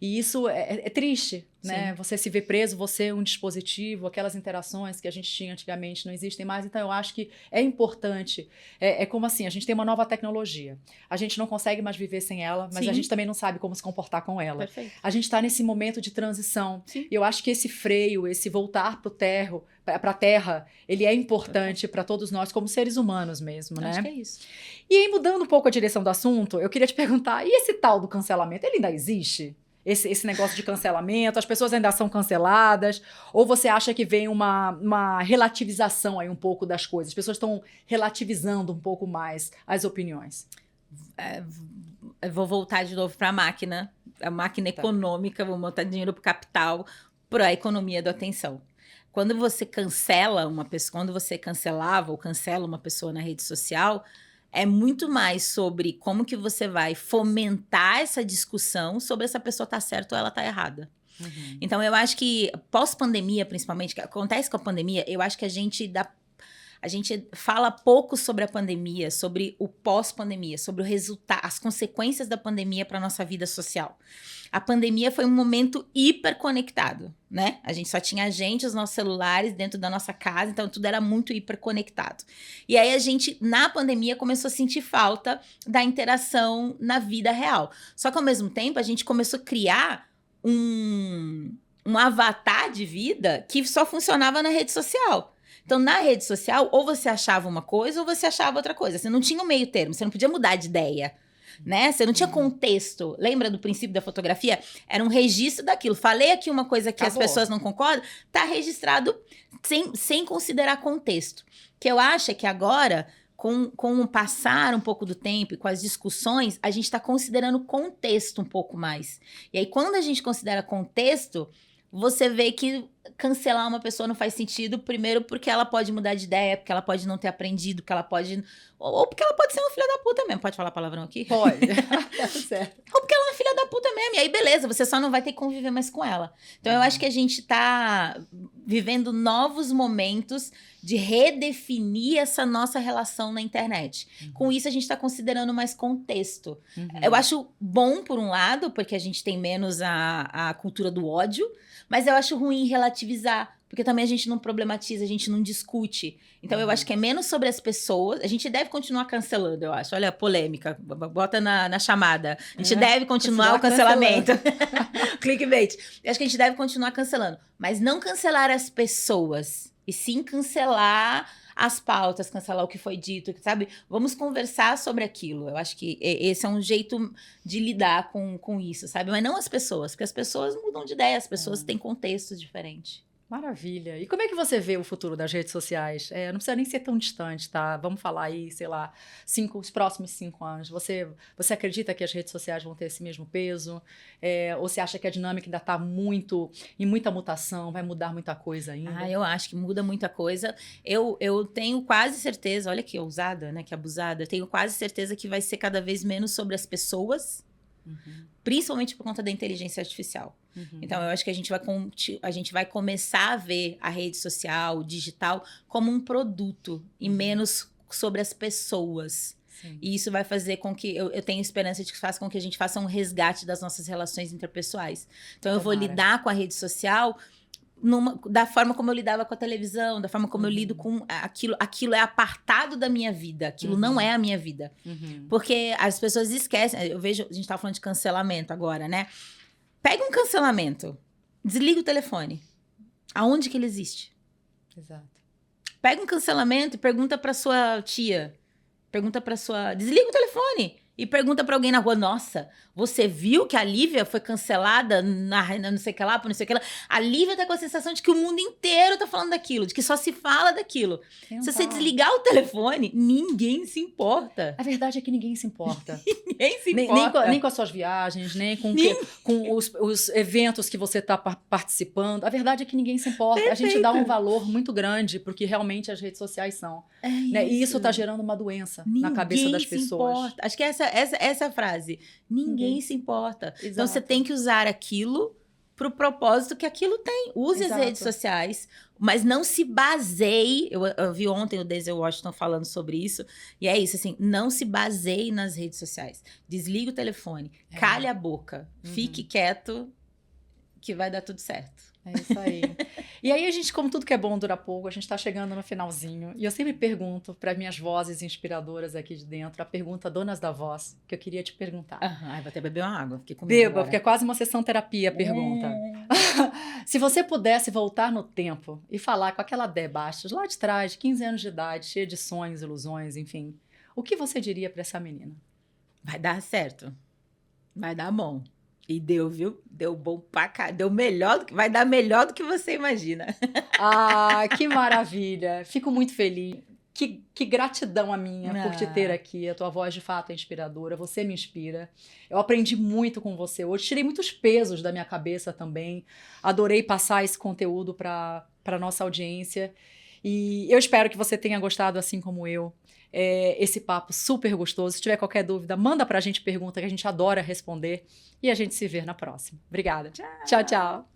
E isso é triste, né? Você se vê preso, você um dispositivo, aquelas interações que a gente tinha antigamente não existem mais. Então, eu acho que é importante. É como assim, a gente tem uma nova tecnologia. A gente não consegue mais viver sem ela, mas a gente também não sabe como se comportar com ela. Perfeito. A gente está nesse momento de transição. E eu acho que esse freio, esse voltar para a terra, ele é importante para todos nós, como seres humanos mesmo, né? Acho que é isso. E aí, mudando um pouco a direção do assunto, eu queria te perguntar, e esse tal do cancelamento, ele ainda existe? Esse negócio de cancelamento, as pessoas ainda são canceladas? Ou você acha que vem uma relativização aí um pouco das coisas? As pessoas estão relativizando um pouco mais as opiniões? Eu vou voltar de novo para a máquina econômica, vou botar dinheiro para o capital, para a economia da atenção. Quando você cancela uma pessoa, quando você cancelava ou cancela uma pessoa na rede social, é muito mais sobre como que você vai fomentar essa discussão sobre essa pessoa tá certa ou ela tá errada. Então, eu acho que pós-pandemia, principalmente, que acontece com a pandemia, eu acho que a gente fala pouco sobre a pandemia, sobre o pós-pandemia, sobre o resultado, as consequências da pandemia para nossa vida social. A pandemia foi um momento hiperconectado, né? A gente só tinha os nossos celulares dentro da nossa casa, então tudo era muito hiperconectado. E aí a gente, na pandemia, começou a sentir falta da interação na vida real. Só que ao mesmo tempo, a gente começou a criar um avatar de vida que só funcionava na rede social. Então, na rede social, ou você achava uma coisa ou você achava outra coisa. Você não tinha um meio termo, você não podia mudar de ideia, né? Você não tinha contexto. Lembra do princípio da fotografia? Era um registro daquilo. Falei aqui uma coisa que as pessoas não concordam, tá registrado sem considerar contexto. O que eu acho é que agora, com o passar um pouco do tempo e com as discussões, a gente está considerando contexto um pouco mais. E aí, quando a gente considera contexto, você vê que cancelar uma pessoa não faz sentido, primeiro porque ela pode mudar de ideia, porque ela pode não ter aprendido, porque ela pode... Ou porque ela pode ser uma filha da puta mesmo. Pode falar palavrão aqui? Pode. Tá certo. Ou porque ela é uma filha da puta mesmo. E aí, beleza, você só não vai ter que conviver mais com ela. Então, eu acho que a gente tá vivendo novos momentos de redefinir essa nossa relação na internet. Com isso, a gente tá considerando mais contexto. Eu acho bom, por um lado, porque a gente tem menos a cultura do ódio, mas eu acho ruim relativizar, porque também a gente não problematiza, a gente não discute. Então, eu acho que é menos sobre as pessoas. A gente deve continuar cancelando, eu acho. Olha a polêmica, bota na chamada. A gente deve continuar o cancelamento. Clickbait. Eu acho que a gente deve continuar cancelando. Mas não cancelar as pessoas, e sim cancelar as pautas, cancelar o que foi dito, sabe? Vamos conversar sobre aquilo. Eu acho que esse é um jeito de lidar com isso, sabe? Mas não as pessoas, porque as pessoas mudam de ideia, as pessoas têm contextos diferentes. Maravilha. E como é que você vê o futuro das redes sociais? Não precisa nem ser tão distante, tá? Vamos falar aí, sei lá, os próximos 5 anos. Você acredita que as redes sociais vão ter esse mesmo peso? Ou você acha que a dinâmica ainda está em muita mutação, vai mudar muita coisa ainda? Eu acho que muda muita coisa. Eu tenho quase certeza, olha que ousada, né, que abusada, eu tenho quase certeza que vai ser cada vez menos sobre as pessoas, principalmente por conta da inteligência artificial. Então, eu acho que a gente vai começar a ver a rede social, o digital, como um produto e menos sobre as pessoas. Sim. E isso vai fazer com que... Eu tenho esperança de que faça com que a gente faça um resgate das nossas relações interpessoais. Então, eu vou lidar com a rede social da forma como eu lidava com a televisão, da forma como eu lido com aquilo. Aquilo é apartado da minha vida. Aquilo não é a minha vida. Porque as pessoas esquecem. Eu vejo... A gente estava falando de cancelamento agora, né? Pega um cancelamento. Desliga o telefone. Aonde que ele existe? Exato. Pega um cancelamento e pergunta pra sua tia. Pergunta pra sua... Desliga o telefone. e pergunta pra alguém na rua, nossa, você viu que a Lívia foi cancelada na não sei o que lá, por não sei o que lá? A Lívia tá com a sensação de que o mundo inteiro tá falando daquilo, de que só se fala daquilo. Se você desligar o telefone, ninguém se importa. A verdade é que ninguém se importa. Ninguém se importa. Nem com as suas viagens, nem com os eventos que você está participando. A verdade é que ninguém se importa. Perfeito. A gente dá um valor muito grande porque realmente as redes sociais são. Né? E isso está gerando uma doença na cabeça das pessoas. Importa. Acho que essa é a frase. Ninguém se importa. Exato. Então você tem que usar aquilo pro propósito que aquilo tem. Use as redes sociais, mas não se baseie. Eu vi ontem o Denzel Washington falando sobre isso, e é isso, assim, não se baseie nas redes sociais. Desliga o telefone, calhe a boca, fique quieto, que vai dar tudo certo. É isso aí. E aí a gente, como tudo que é bom dura pouco, a gente está chegando no finalzinho. E eu sempre pergunto para minhas vozes inspiradoras aqui de dentro, a pergunta donas da voz, que eu queria te perguntar. Ai, vou até beber uma água. Beba, porque é quase uma sessão terapia a pergunta. Se você pudesse voltar no tempo e falar com aquela Dé Bastos, lá de trás, de 15 anos de idade, cheia de sonhos, ilusões, enfim, o que você diria para essa menina? Vai dar certo. Vai dar bom. E deu, viu? Deu bom pra cá. Deu melhor, vai dar melhor do que você imagina. Ah, que maravilha. Fico muito feliz. Que gratidão a minha por te ter aqui. A tua voz, de fato, é inspiradora. Você me inspira. Eu aprendi muito com você hoje. Tirei muitos pesos da minha cabeça também. Adorei passar esse conteúdo para a nossa audiência. E eu espero que você tenha gostado, assim como eu. Esse papo super gostoso. Se tiver qualquer dúvida, manda pra gente pergunta, que a gente adora responder. E a gente se vê na próxima. Obrigada. Tchau, tchau.